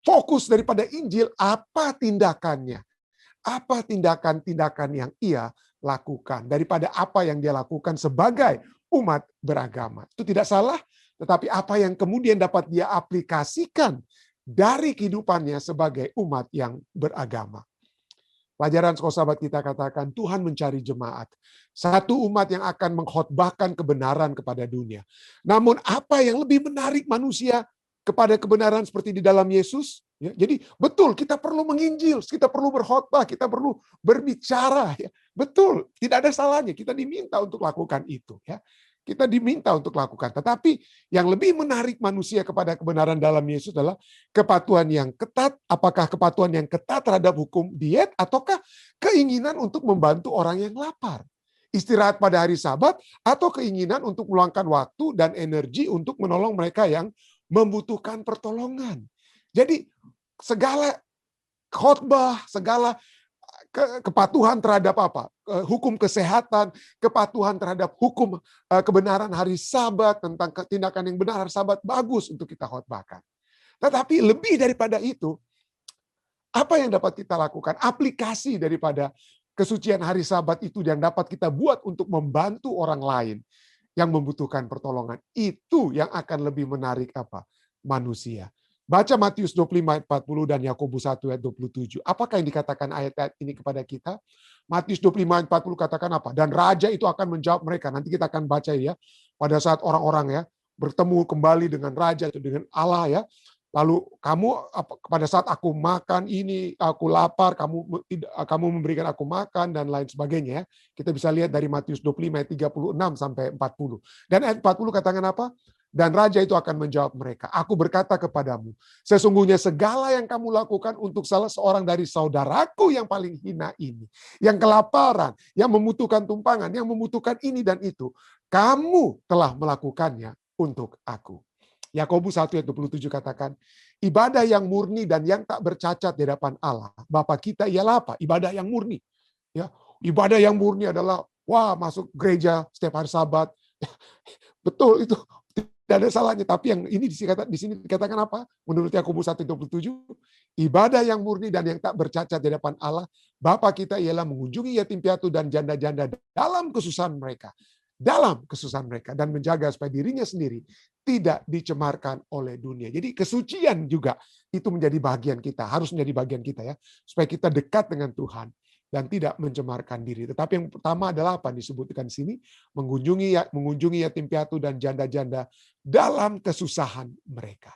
Speaker 5: fokus daripada Injil, apa tindakannya? Apa tindakan-tindakan yang ia lakukan daripada apa yang dia lakukan sebagai umat beragama. Itu tidak salah, tetapi apa yang kemudian dapat dia aplikasikan dari kehidupannya sebagai umat yang beragama. Pelajaran sahabat kita katakan, Tuhan mencari jemaat. Satu umat yang akan mengkhotbahkan kebenaran kepada dunia. Namun apa yang lebih menarik manusia kepada kebenaran seperti di dalam Yesus? Ya, jadi betul, kita perlu menginjil, kita perlu berkhotbah, kita perlu berbicara. Ya. Betul, tidak ada salahnya, kita diminta untuk lakukan itu. Ya. Kita diminta untuk lakukan. Tetapi yang lebih menarik manusia kepada kebenaran dalam Yesus adalah kepatuhan yang ketat. Apakah kepatuhan yang ketat terhadap hukum diet ataukah keinginan untuk membantu orang yang lapar? Istirahat pada hari Sabat atau keinginan untuk meluangkan waktu dan energi untuk menolong mereka yang membutuhkan pertolongan. Jadi segala khotbah, segala kepatuhan terhadap apa? Hukum kesehatan, kepatuhan terhadap hukum kebenaran hari Sabat, tentang tindakan yang benar hari Sabat, bagus untuk kita khotbahkan. Tetapi lebih daripada itu, apa yang dapat kita lakukan? Aplikasi daripada kesucian hari Sabat itu yang dapat kita buat untuk membantu orang lain yang membutuhkan pertolongan. Itu yang akan lebih menarik apa? Manusia. Baca Matius 25 ayat 40 dan Yakobus 1 ayat 27. Apakah yang dikatakan ayat-ayat ini kepada kita? Matius 25 ayat 40 katakan apa? Dan raja itu akan menjawab mereka. Nanti kita akan baca ya. Pada saat orang-orang ya bertemu kembali dengan raja atau dengan Allah ya. Lalu pada saat aku makan ini, aku lapar, kamu memberikan aku makan dan lain sebagainya. Kita bisa lihat dari Matius 25 ayat 36 sampai 40. Dan ayat 40 katakan apa? Dan raja itu akan menjawab mereka, aku berkata kepadamu, sesungguhnya segala yang kamu lakukan untuk salah seorang dari saudaraku yang paling hina ini, yang kelaparan, yang membutuhkan tumpangan, yang membutuhkan ini dan itu, kamu telah melakukannya untuk aku. Yakobus 1 ayat 27 katakan, ibadah yang murni dan yang tak bercacat di hadapan Allah, Bapa kita ialah apa? Ibadah yang murni. Ya, ibadah yang murni adalah masuk gereja setiap hari Sabat. Betul itu. Tidak ada salahnya, tapi yang ini di sini dikatakan apa? Menurut Yakobus 1:27, ibadah yang murni dan yang tak bercacat di hadapan Allah, Bapa kita ialah mengunjungi yatim piatu dan janda-janda dalam kesusahan mereka. Dalam kesusahan mereka. Dan menjaga supaya dirinya sendiri tidak dicemarkan oleh dunia. Jadi kesucian juga itu menjadi bagian kita. Harus menjadi bagian kita ya. Supaya kita dekat dengan Tuhan. Dan tidak mencemarkan diri. Tetapi yang pertama adalah apa disebutkan di sini? Mengunjungi yatim piatu dan janda-janda dalam kesusahan mereka.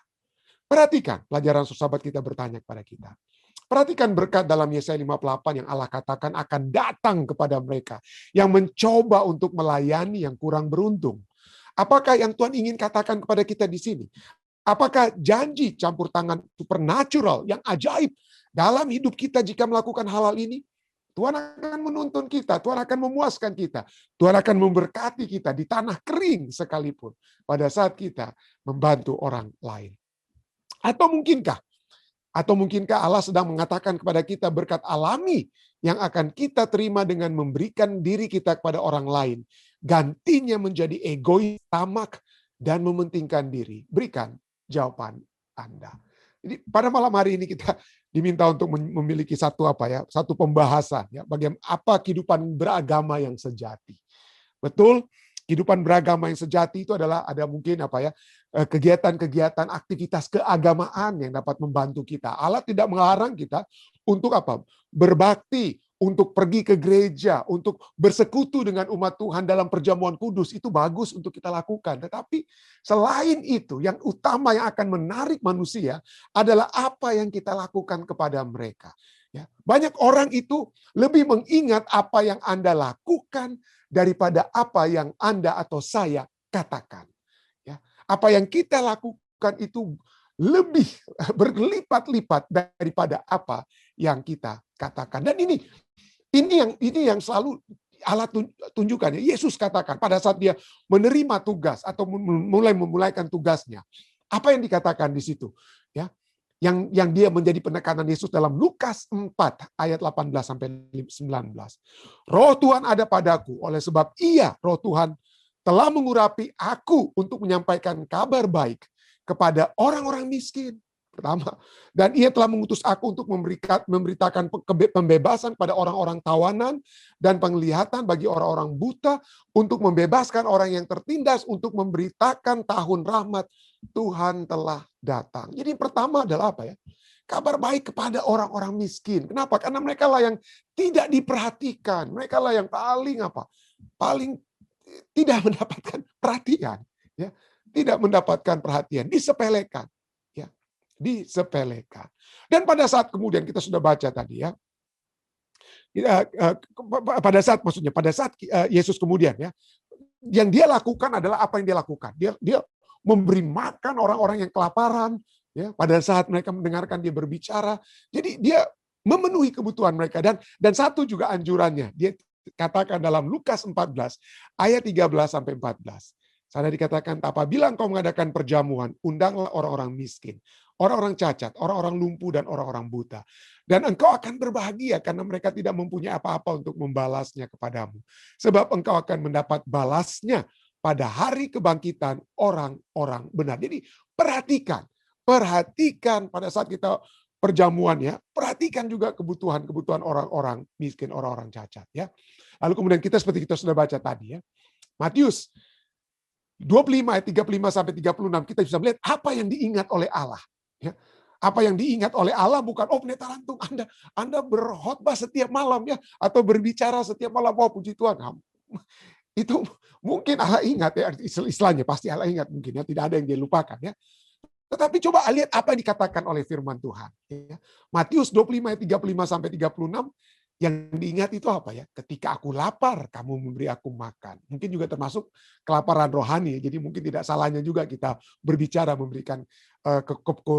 Speaker 5: Perhatikan pelajaran sahabat kita bertanya kepada kita. Perhatikan berkat dalam Yesaya 58 yang Allah katakan akan datang kepada mereka yang mencoba untuk melayani yang kurang beruntung. Apakah yang Tuhan ingin katakan kepada kita di sini? Apakah janji campur tangan supernatural yang ajaib dalam hidup kita jika melakukan hal-hal ini? Tuhan akan menuntun kita, Tuhan akan memuaskan kita, Tuhan akan memberkati kita di tanah kering sekalipun pada saat kita membantu orang lain. Atau mungkinkah Allah sedang mengatakan kepada kita berkat alami yang akan kita terima dengan memberikan diri kita kepada orang lain, gantinya menjadi egois, tamak, dan mementingkan diri? Berikan jawaban Anda. Jadi pada malam hari ini kita diminta untuk memiliki satu pembahasan ya, bagaimana apa kehidupan beragama yang sejati. Betul, kehidupan beragama yang sejati itu adalah ada mungkin kegiatan-kegiatan aktivitas keagamaan yang dapat membantu kita. Allah tidak melarang kita untuk berbakti, untuk pergi ke gereja, untuk bersekutu dengan umat Tuhan dalam perjamuan kudus, itu bagus untuk kita lakukan. Tetapi selain itu, yang utama yang akan menarik manusia adalah apa yang kita lakukan kepada mereka. Ya, banyak orang itu lebih mengingat apa yang Anda lakukan daripada apa yang Anda atau saya katakan. Ya, apa yang kita lakukan itu lebih berlipat-lipat daripada apa yang kita katakan. Dan ini yang selalu Allah tunjukkan. Yesus katakan pada saat dia menerima tugas atau memulaikan tugasnya. Apa yang dikatakan di situ? Ya, yang dia menjadi penekanan Yesus dalam Lukas 4 ayat 18 sampai 19. Roh Tuhan ada padaku, oleh sebab Ia, Roh Tuhan, telah mengurapi aku untuk menyampaikan kabar baik kepada orang-orang miskin. Pertama, dan Ia telah mengutus aku untuk memberitakan pembebasan pada orang-orang tawanan dan penglihatan bagi orang-orang buta, untuk membebaskan orang yang tertindas, untuk memberitakan tahun rahmat Tuhan telah datang. Jadi pertama adalah apa ya? Kabar baik kepada orang-orang miskin. Kenapa? Karena mereka lah yang tidak diperhatikan. Mereka lah yang paling tidak mendapatkan perhatian. Ya, tidak mendapatkan perhatian, disepelekan. Disepelekan. Dan pada saat kemudian kita sudah baca tadi ya, pada saat Yesus kemudian ya, yang dia lakukan adalah apa yang dia lakukan. Dia memberi makan orang-orang yang kelaparan ya, pada saat mereka mendengarkan dia berbicara. Jadi dia memenuhi kebutuhan mereka dan satu juga anjurannya. Dia katakan dalam Lukas 14 ayat 13 sampai 14. Sana dikatakan, apabila engkau mengadakan perjamuan, undanglah orang-orang miskin, orang-orang cacat, orang-orang lumpuh, dan orang-orang buta. Dan engkau akan berbahagia karena mereka tidak mempunyai apa-apa untuk membalasnya kepadamu. Sebab engkau akan mendapat balasnya pada hari kebangkitan orang-orang benar. Jadi perhatikan Perhatikan pada saat kita perjamuan ya, perhatikan juga kebutuhan-kebutuhan orang-orang miskin, orang-orang cacat ya. Lalu kemudian kita seperti kita sudah baca tadi ya. Matius 25 ayat 35 sampai 36 kita bisa melihat apa yang diingat oleh Allah ya. Apa yang diingat oleh Allah bukan pendeta Lantung Anda berkhotbah setiap malam ya atau berbicara setiap malam, oh puji Tuhan. Itu mungkin Allah ingat ya, istilahnya pasti Allah ingat mungkin ya, tidak ada yang dia lupakan ya. Tetapi coba lihat apa yang dikatakan oleh firman Tuhan ya. Matius 25 ayat 35 sampai 36 yang diingat itu apa ya? Ketika aku lapar, kamu memberi aku makan. Mungkin juga termasuk kelaparan rohani. Jadi mungkin tidak salahnya juga kita berbicara memberikan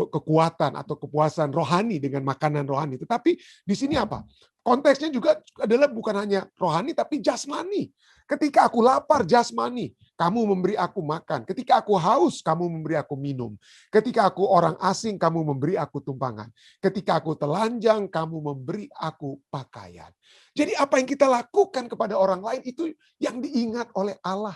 Speaker 5: kekuatan atau kepuasan rohani dengan makanan rohani. Tetapi di sini apa? Konteksnya juga adalah bukan hanya rohani tapi jasmani. Ketika aku lapar jasmani, kamu memberi aku makan. Ketika aku haus, kamu memberi aku minum. Ketika aku orang asing, kamu memberi aku tumpangan. Ketika aku telanjang, kamu memberi aku pakaian. Jadi apa yang kita lakukan kepada orang lain itu yang diingat oleh Allah.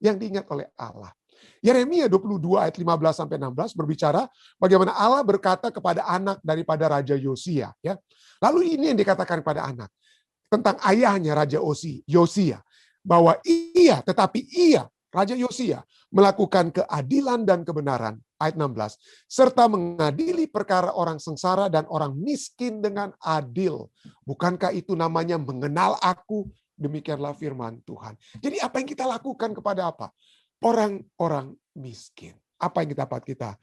Speaker 5: Yang diingat oleh Allah. Yeremia 22 ayat 15 sampai 16 berbicara bagaimana Allah berkata kepada anak daripada Raja Yosia. Ya. Lalu ini yang dikatakan kepada anak tentang ayahnya Raja Yosia. Bahwa Raja Yosia, melakukan keadilan dan kebenaran, ayat 16, serta mengadili perkara orang sengsara dan orang miskin dengan adil. Bukankah itu namanya mengenal aku? Demikianlah firman Tuhan. Jadi apa yang kita lakukan kepada apa? Orang-orang miskin. Apa yang dapat kita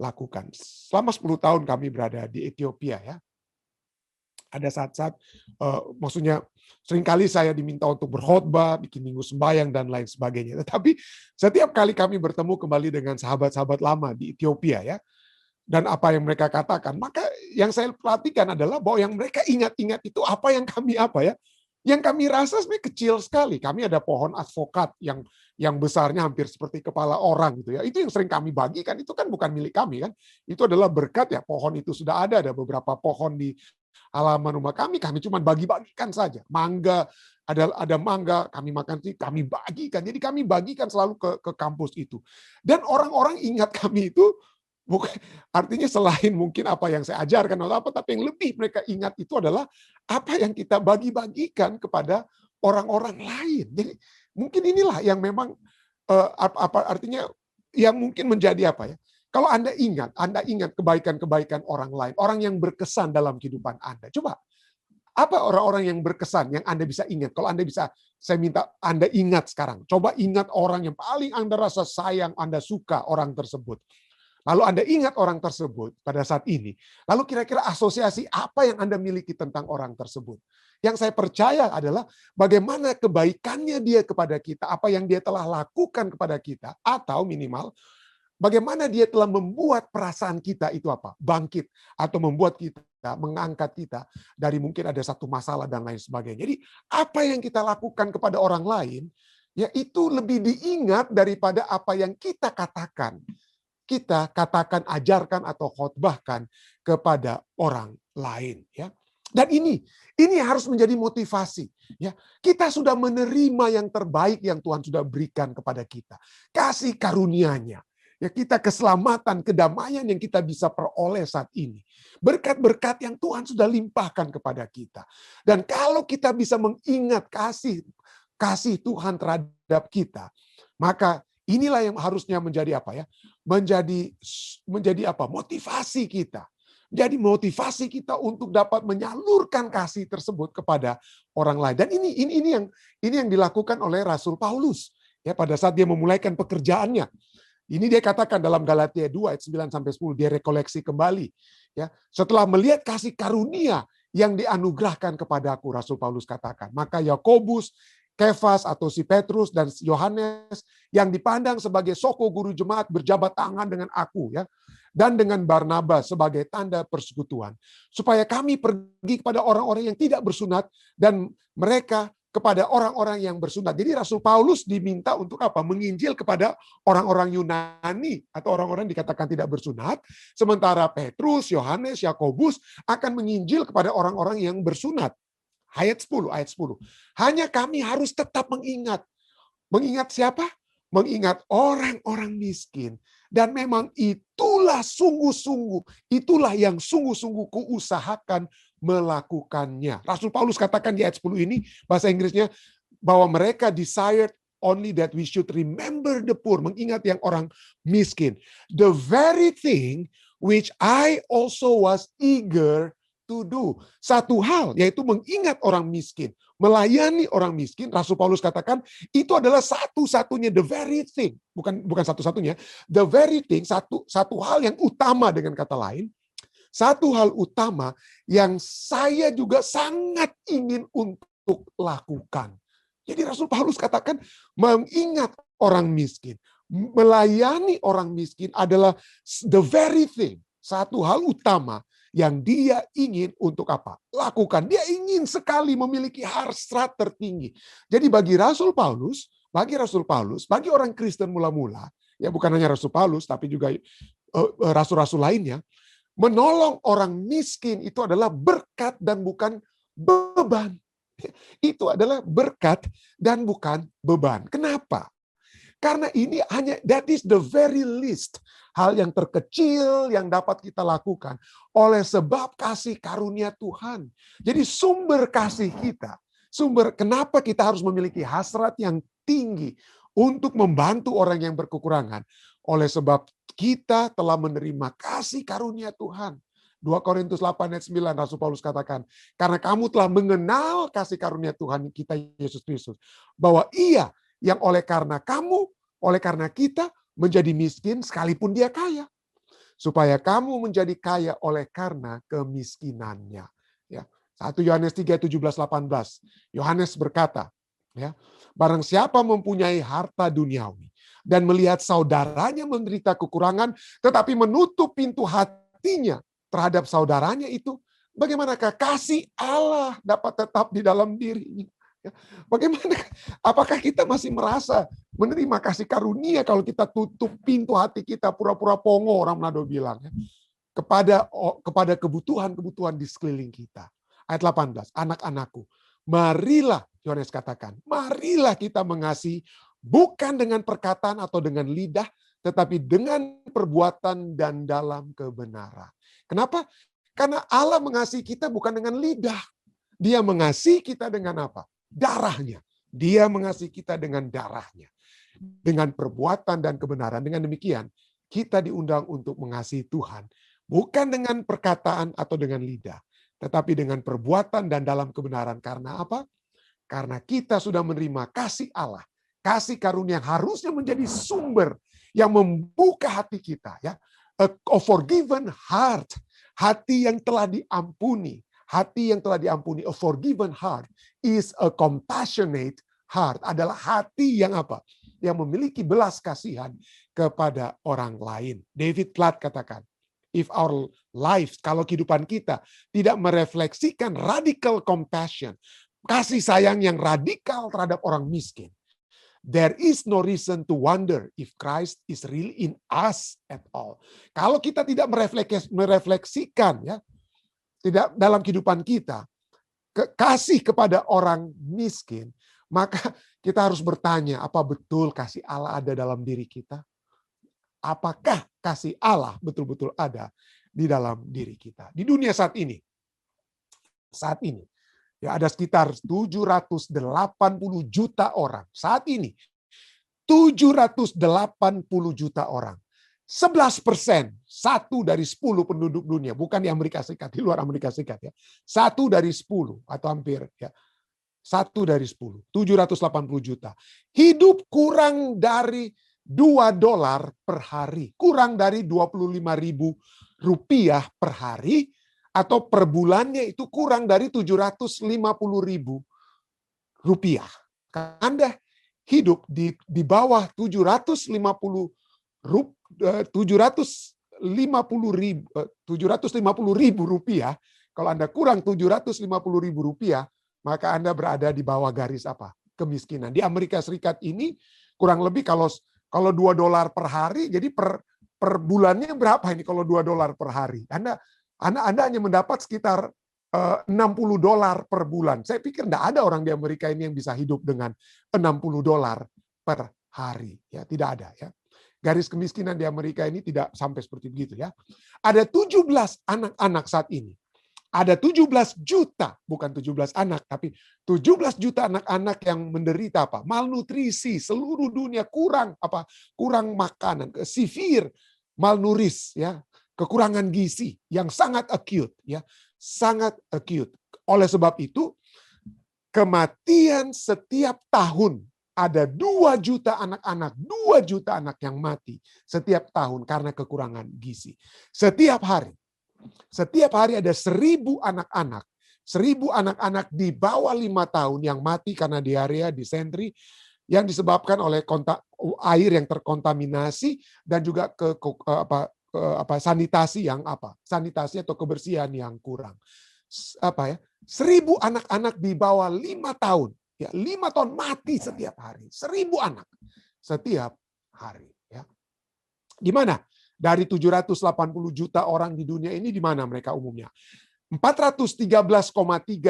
Speaker 5: lakukan? Selama 10 tahun kami berada di Ethiopia ya. Ada saat-saat, maksudnya seringkali saya diminta untuk berkhotbah, bikin minggu sembahyang, dan lain sebagainya. Tetapi setiap kali kami bertemu kembali dengan sahabat-sahabat lama di Ethiopia, ya, dan apa yang mereka katakan, maka yang saya perhatikan adalah bahwa yang mereka ingat-ingat itu apa yang kami yang kami rasa sebenarnya kecil sekali. Kami ada pohon advokat yang besarnya hampir seperti kepala orang gitu ya. Itu yang sering kami bagikan, itu kan bukan milik kami kan. Itu adalah berkat ya, pohon itu sudah ada beberapa pohon di halaman rumah kami cuma bagi-bagikan saja. Mangga, ada mangga, kami makan sih, kami bagikan. Jadi kami bagikan selalu ke kampus itu. Dan orang-orang ingat kami itu, bukan artinya selain mungkin apa yang saya ajarkan atau apa, tapi yang lebih mereka ingat itu adalah apa yang kita bagi-bagikan kepada orang-orang lain. Jadi mungkin inilah yang memang artinya yang mungkin menjadi apa ya? Kalau Anda ingat kebaikan-kebaikan orang lain, orang yang berkesan dalam kehidupan Anda. Coba, apa orang-orang yang berkesan yang Anda bisa ingat? Kalau Anda bisa, saya minta Anda ingat sekarang. Coba ingat orang yang paling Anda rasa sayang, Anda suka orang tersebut. Lalu Anda ingat orang tersebut pada saat ini. Lalu kira-kira asosiasi apa yang Anda miliki tentang orang tersebut? Yang saya percaya adalah bagaimana kebaikannya dia kepada kita, apa yang dia telah lakukan kepada kita, atau minimal bagaimana dia telah membuat perasaan kita itu apa? Bangkit. Atau membuat kita, mengangkat kita dari mungkin ada satu masalah dan lain sebagainya. Jadi apa yang kita lakukan kepada orang lain, ya itu lebih diingat daripada apa yang kita katakan. Kita katakan, ajarkan, atau khotbahkan kepada orang lain. Ya. Dan ini harus menjadi motivasi. Ya. Kita sudah menerima yang terbaik yang Tuhan sudah berikan kepada kita. Kasih karunia-Nya. Ya, kita keselamatan, kedamaian yang kita bisa peroleh saat ini. Berkat-berkat yang Tuhan sudah limpahkan kepada kita. Dan kalau kita bisa mengingat kasih Tuhan terhadap kita, maka inilah yang harusnya menjadi apa ya? Menjadi apa? Motivasi kita. Jadi motivasi kita untuk dapat menyalurkan kasih tersebut kepada orang lain. Dan ini yang dilakukan oleh Rasul Paulus ya pada saat dia memulaikan pekerjaannya. Ini dia katakan dalam Galatia 2 ayat 9 sampai 10, dia rekoleksi kembali ya. Setelah melihat kasih karunia yang dianugerahkan kepadaku, Rasul Paulus katakan, maka Yakobus, Kefas atau si Petrus dan Yohanes yang dipandang sebagai soko guru jemaat berjabat tangan dengan aku ya, dan dengan Barnabas sebagai tanda persekutuan, supaya kami pergi kepada orang-orang yang tidak bersunat dan mereka kepada orang-orang yang bersunat. Jadi Rasul Paulus diminta untuk apa? Menginjil kepada orang-orang Yunani atau orang-orang dikatakan tidak bersunat, sementara Petrus, Yohanes, Yakobus akan menginjil kepada orang-orang yang bersunat. Ayat 10. Hanya kami harus tetap mengingat. Mengingat siapa? mengingat orang-orang miskin. Dan memang itulah sungguh-sungguh, itulah yang sungguh-sungguh kuusahakan melakukannya. Rasul Paulus katakan di ayat 10 ini, bahasa Inggrisnya, bahwa mereka desired only that we should remember the poor, mengingat yang orang miskin. The very thing which I also was eager to do. Satu hal, yaitu mengingat orang miskin, melayani orang miskin. Rasul Paulus katakan itu adalah satu-satunya, the very thing, bukan satu-satunya, the very thing, satu hal yang utama, dengan kata lain, satu hal utama yang saya juga sangat ingin untuk lakukan. Jadi Rasul Paulus katakan mengingat orang miskin, melayani orang miskin adalah the very thing, satu hal utama yang dia ingin untuk apa? Lakukan. Dia ingin sekali memiliki hasrat tertinggi. Jadi bagi Rasul Paulus, bagi orang Kristen mula-mula, ya bukan hanya Rasul Paulus, tapi juga rasul-rasul lainnya, menolong orang miskin itu adalah berkat dan bukan beban. Itu adalah berkat dan bukan beban. Kenapa? Karena ini hanya, that is the very least, hal yang terkecil yang dapat kita lakukan oleh sebab kasih karunia Tuhan. Jadi sumber kasih kita, kenapa kita harus memiliki hasrat yang tinggi untuk membantu orang yang berkekurangan, oleh sebab kita telah menerima kasih karunia Tuhan. 2 Korintus 8 ayat 9 Rasul Paulus katakan, karena kamu telah mengenal kasih karunia Tuhan kita Yesus Kristus, bahwa Ia yang oleh karena kita menjadi miskin sekalipun dia kaya, supaya kamu menjadi kaya oleh karena kemiskinannya. Ya, 1 Yohanes 3, 17, 18. Yohanes berkata, ya, barang siapa mempunyai harta duniawi dan melihat saudaranya menderita kekurangan, tetapi menutup pintu hatinya terhadap saudaranya itu, bagaimanakah kasih Allah dapat tetap di dalam dirinya? Bagaimana? Apakah kita masih merasa menerima kasih karunia kalau kita tutup pintu hati kita, pura-pura pongo, orang Manado bilang, ya, kepada kebutuhan-kebutuhan di sekeliling kita. Ayat 18, anak-anakku, marilah, Yohanes katakan, marilah kita mengasihi bukan dengan perkataan atau dengan lidah, tetapi dengan perbuatan dan dalam kebenaran. Kenapa? Karena Allah mengasihi kita bukan dengan lidah. Dia mengasihi kita dengan apa? Darahnya. Dia mengasihi kita dengan darahnya. Dengan perbuatan dan kebenaran. Dengan demikian, kita diundang untuk mengasihi Tuhan. Bukan dengan perkataan atau dengan lidah. Tetapi dengan perbuatan dan dalam kebenaran. Karena apa? Karena kita sudah menerima kasih Allah. Kasih karunia yang harusnya menjadi sumber yang membuka hati kita. Ya, a forgiven heart. Hati yang telah diampuni. Hati yang telah diampuni, a forgiven heart, is a compassionate heart. Adalah hati yang apa? Yang memiliki belas kasihan kepada orang lain. David Platt katakan, if our life, kalau kehidupan kita tidak merefleksikan radical compassion, kasih sayang yang radikal terhadap orang miskin, there is no reason to wonder if Christ is really in us at all. Kalau kita tidak merefleksikan, ya, tidak dalam kehidupan kita, kasih kepada orang miskin, maka kita harus bertanya, apa betul kasih Allah ada dalam diri kita? Apakah kasih Allah betul-betul ada di dalam diri kita? Di dunia saat ini, ya ada sekitar 780 juta orang. Saat ini, 780 juta orang. 11%, 1 dari 10 penduduk dunia, bukan di Amerika Serikat, di luar Amerika Serikat, ya. 1 dari 10 atau hampir, ya. 1 dari 10, 780 juta. Hidup kurang dari $2 per hari, kurang dari 25.000 rupiah per hari, atau per bulannya itu kurang dari 750.000 rupiah. Anda hidup di bawah 750.000 rupiah, kalau Anda kurang 750.000 rupiah, maka Anda berada di bawah garis apa? Kemiskinan. Di Amerika Serikat ini kurang lebih kalau $2 per hari, jadi per bulannya berapa ini kalau $2 per hari? Anda hanya mendapat sekitar $60 per bulan. Saya pikir tidak ada orang di Amerika ini yang bisa hidup dengan $60 per hari. Ya, tidak ada ya. Garis kemiskinan di Amerika ini tidak sampai seperti begitu ya. Ada 17 anak-anak saat ini. Ada 17 juta, bukan 17 anak, tapi 17 juta anak-anak yang menderita apa? Malnutrisi, seluruh dunia kurang apa? Kurang makanan, severe malnourished ya, kekurangan gizi yang sangat acute ya, sangat acute. Oleh sebab itu kematian setiap tahun ada 2 juta anak-anak, 2 juta anak yang mati setiap tahun karena kekurangan gizi. Setiap hari ada 1.000 anak-anak. 1.000 anak-anak di bawah 5 tahun yang mati karena diarea, disentri, yang disebabkan oleh air yang terkontaminasi dan juga sanitasi atau kebersihan yang kurang. 1.000 anak-anak di bawah 5 tahun. Ya, 5 tahun mati setiap hari. 1.000 anak setiap hari. Ya. Di mana? Dari 780 juta orang di dunia ini, di mana mereka umumnya? 413,3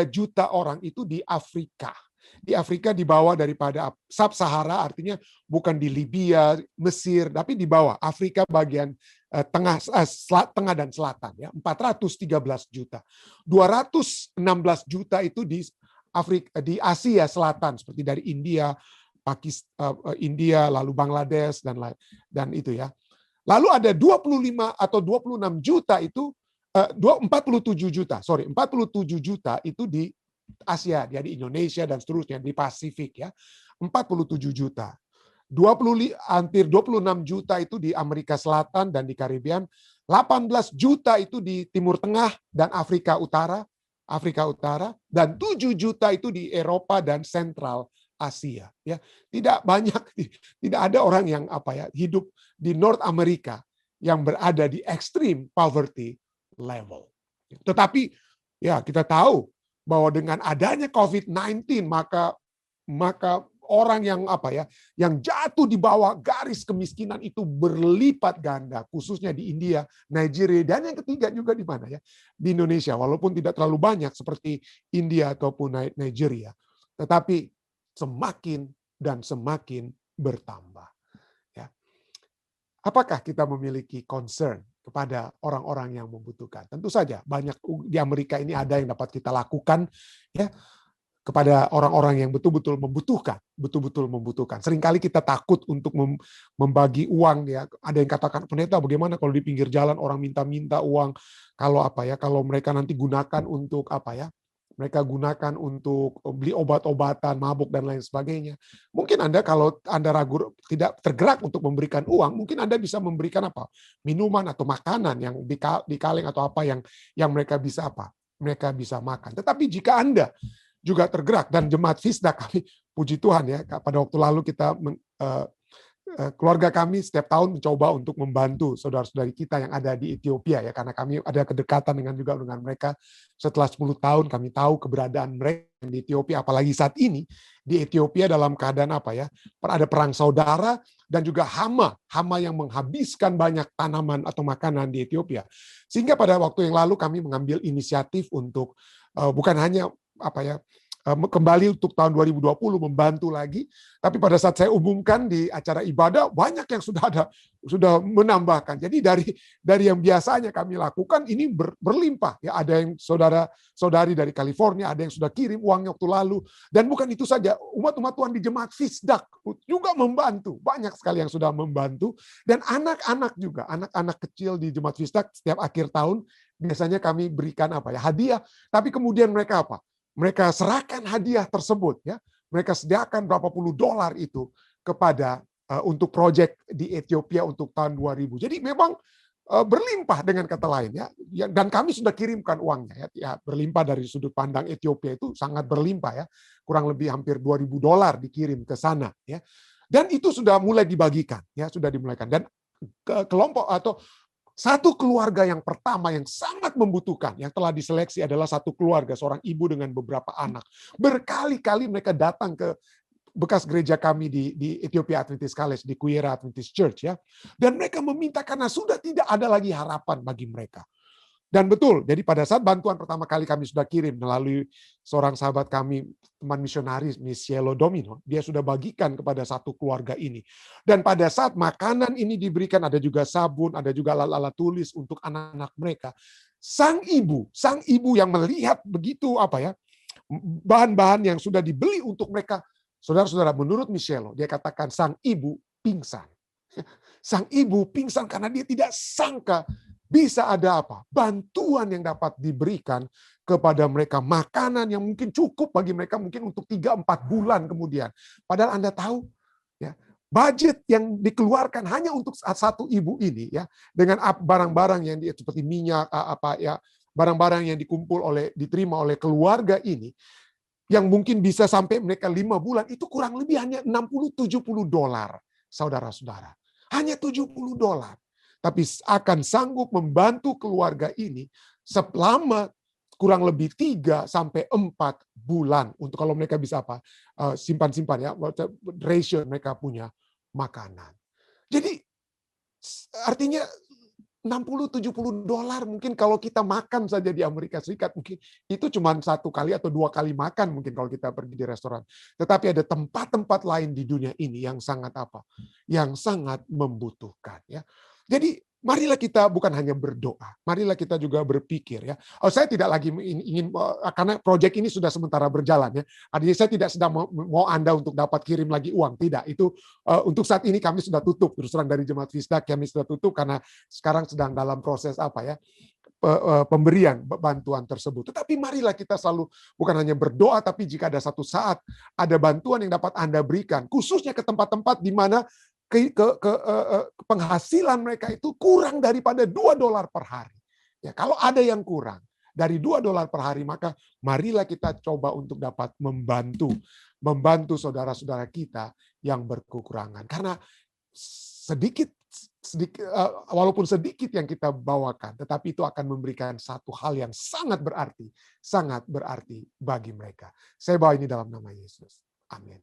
Speaker 5: juta orang itu di Afrika. Di Afrika di bawah daripada Sub-Sahara, artinya bukan di Libya, Mesir, tapi di bawah Afrika bagian tengah dan selatan. Ya, 413 juta. 216 juta itu di Afrika, di Asia Selatan, seperti dari India, Pakistan, India, lalu Bangladesh dan itu ya. Lalu ada 25 atau 26 juta itu 47 juta itu di Asia, ya di Indonesia dan seterusnya, di Pasifik ya. 47 juta. Hampir 26 juta itu di Amerika Selatan dan di Karibian. 18 juta itu di Timur Tengah dan Afrika Utara, dan 7 juta itu di Eropa dan Sentral Asia ya. Tidak ada orang yang hidup di North America yang berada di extreme poverty level. Tetapi ya kita tahu bahwa dengan adanya COVID-19 maka orang yang jatuh di bawah garis kemiskinan itu berlipat ganda, khususnya di India, Nigeria, dan yang ketiga juga di mana ya? Di Indonesia, walaupun tidak terlalu banyak seperti India ataupun Nigeria, tetapi semakin dan semakin bertambah. Ya. Apakah kita memiliki concern kepada orang-orang yang membutuhkan? Tentu saja banyak di Amerika ini ada yang dapat kita lakukan ya, kepada orang-orang yang betul-betul membutuhkan. Seringkali kita takut untuk membagi uang ya. Ada yang katakan, pendeta bagaimana kalau di pinggir jalan orang minta-minta uang, kalau kalau mereka nanti gunakan untuk mereka gunakan untuk beli obat-obatan, mabuk dan lain sebagainya. Mungkin Anda kalau Anda ragu, tidak tergerak untuk memberikan uang, mungkin Anda bisa memberikan minuman atau makanan yang di kaleng atau yang mereka bisa mereka bisa makan. Tetapi jika Anda juga tergerak, dan jemaat Fisdak kami puji Tuhan ya, pada waktu lalu kita keluarga kami setiap tahun mencoba untuk membantu saudara-saudari kita yang ada di Ethiopia ya, karena kami ada kedekatan dengan mereka. Setelah 10 tahun kami tahu keberadaan mereka di Ethiopia, apalagi saat ini di Ethiopia dalam keadaan ada perang saudara dan juga hama yang menghabiskan banyak tanaman atau makanan di Ethiopia. Sehingga pada waktu yang lalu kami mengambil inisiatif untuk bukan hanya kembali untuk tahun 2020 membantu lagi, tapi pada saat saya umumkan di acara ibadah banyak yang sudah menambahkan. Jadi dari yang biasanya kami lakukan ini berlimpah ya. Ada yang saudari dari California, ada yang sudah kirim uangnya waktu lalu, dan bukan itu saja, umat-umat Tuhan di jemaat Fisdak juga membantu, banyak sekali yang sudah membantu, dan anak-anak juga, anak-anak kecil di jemaat Fisdak setiap akhir tahun biasanya kami berikan hadiah, tapi kemudian mereka mereka serahkan hadiah tersebut ya. Mereka sediakan berapa puluh dolar itu kepada untuk proyek di Ethiopia untuk tahun 2000. Jadi memang berlimpah dengan kata lain ya. Dan kami sudah kirimkan uangnya ya. Berlimpah dari sudut pandang Ethiopia itu sangat berlimpah ya. Kurang lebih hampir 2.000 dolar dikirim ke sana ya. Dan itu sudah mulai dibagikan ya, sudah dimulaikan. Dan kelompok atau satu keluarga yang pertama yang sangat membutuhkan, yang telah diseleksi adalah satu keluarga, seorang ibu dengan beberapa anak. Berkali-kali mereka datang ke bekas gereja kami di Ethiopia Adventist College, di Kuyera Adventist Church ya. Dan mereka meminta karena sudah tidak ada lagi harapan bagi mereka. Dan betul, jadi pada saat bantuan pertama kali kami sudah kirim melalui seorang sahabat kami, teman misionaris, Miss Cielo Domino, dia sudah bagikan kepada satu keluarga ini. Dan pada saat makanan ini diberikan, ada juga sabun, ada juga alat-alat tulis untuk anak-anak mereka. Sang ibu yang melihat begitu bahan-bahan yang sudah dibeli untuk mereka, saudara-saudara, menurut Miss Cielo, dia katakan sang ibu pingsan. Sang ibu pingsan karena dia tidak sangka bisa ada bantuan yang dapat diberikan kepada mereka, makanan yang mungkin cukup bagi mereka mungkin untuk 3-4 bulan kemudian. Padahal Anda tahu ya, budget yang dikeluarkan hanya untuk satu ibu ini ya, dengan barang-barang yang seperti minyak barang-barang yang diterima oleh keluarga ini yang mungkin bisa sampai mereka 5 bulan, itu kurang lebih hanya $60-70, saudara-saudara. Hanya $70. Tapi akan sanggup membantu keluarga ini selama kurang lebih 3-4 bulan untuk kalau mereka bisa simpan-simpan ya, ratio mereka punya makanan. Jadi artinya $60-70 mungkin kalau kita makan saja di Amerika Serikat mungkin itu cuma 1 kali atau 2 kali makan mungkin kalau kita pergi di restoran. Tetapi ada tempat-tempat lain di dunia ini yang sangat yang sangat membutuhkan ya. Jadi marilah kita bukan hanya berdoa, marilah kita juga berpikir ya. Saya tidak lagi ingin karena proyek ini sudah sementara berjalan ya. Artinya saya tidak sedang mau Anda untuk dapat kirim lagi uang, tidak. Itu untuk saat ini kami sudah tutup, terus terang dari Jemaat Fisdak kami sudah tutup karena sekarang sedang dalam proses pemberian bantuan tersebut. Tetapi marilah kita selalu bukan hanya berdoa, tapi jika ada satu saat ada bantuan yang dapat Anda berikan, khususnya ke tempat-tempat di mana penghasilan mereka itu kurang daripada $2 per hari. Ya, kalau ada yang kurang dari $2 per hari, maka marilah kita coba untuk dapat membantu saudara-saudara kita yang berkekurangan. Karena sedikit walaupun sedikit yang kita bawakan, tetapi itu akan memberikan satu hal yang sangat berarti bagi mereka. Saya bawa ini dalam nama Yesus. Amin.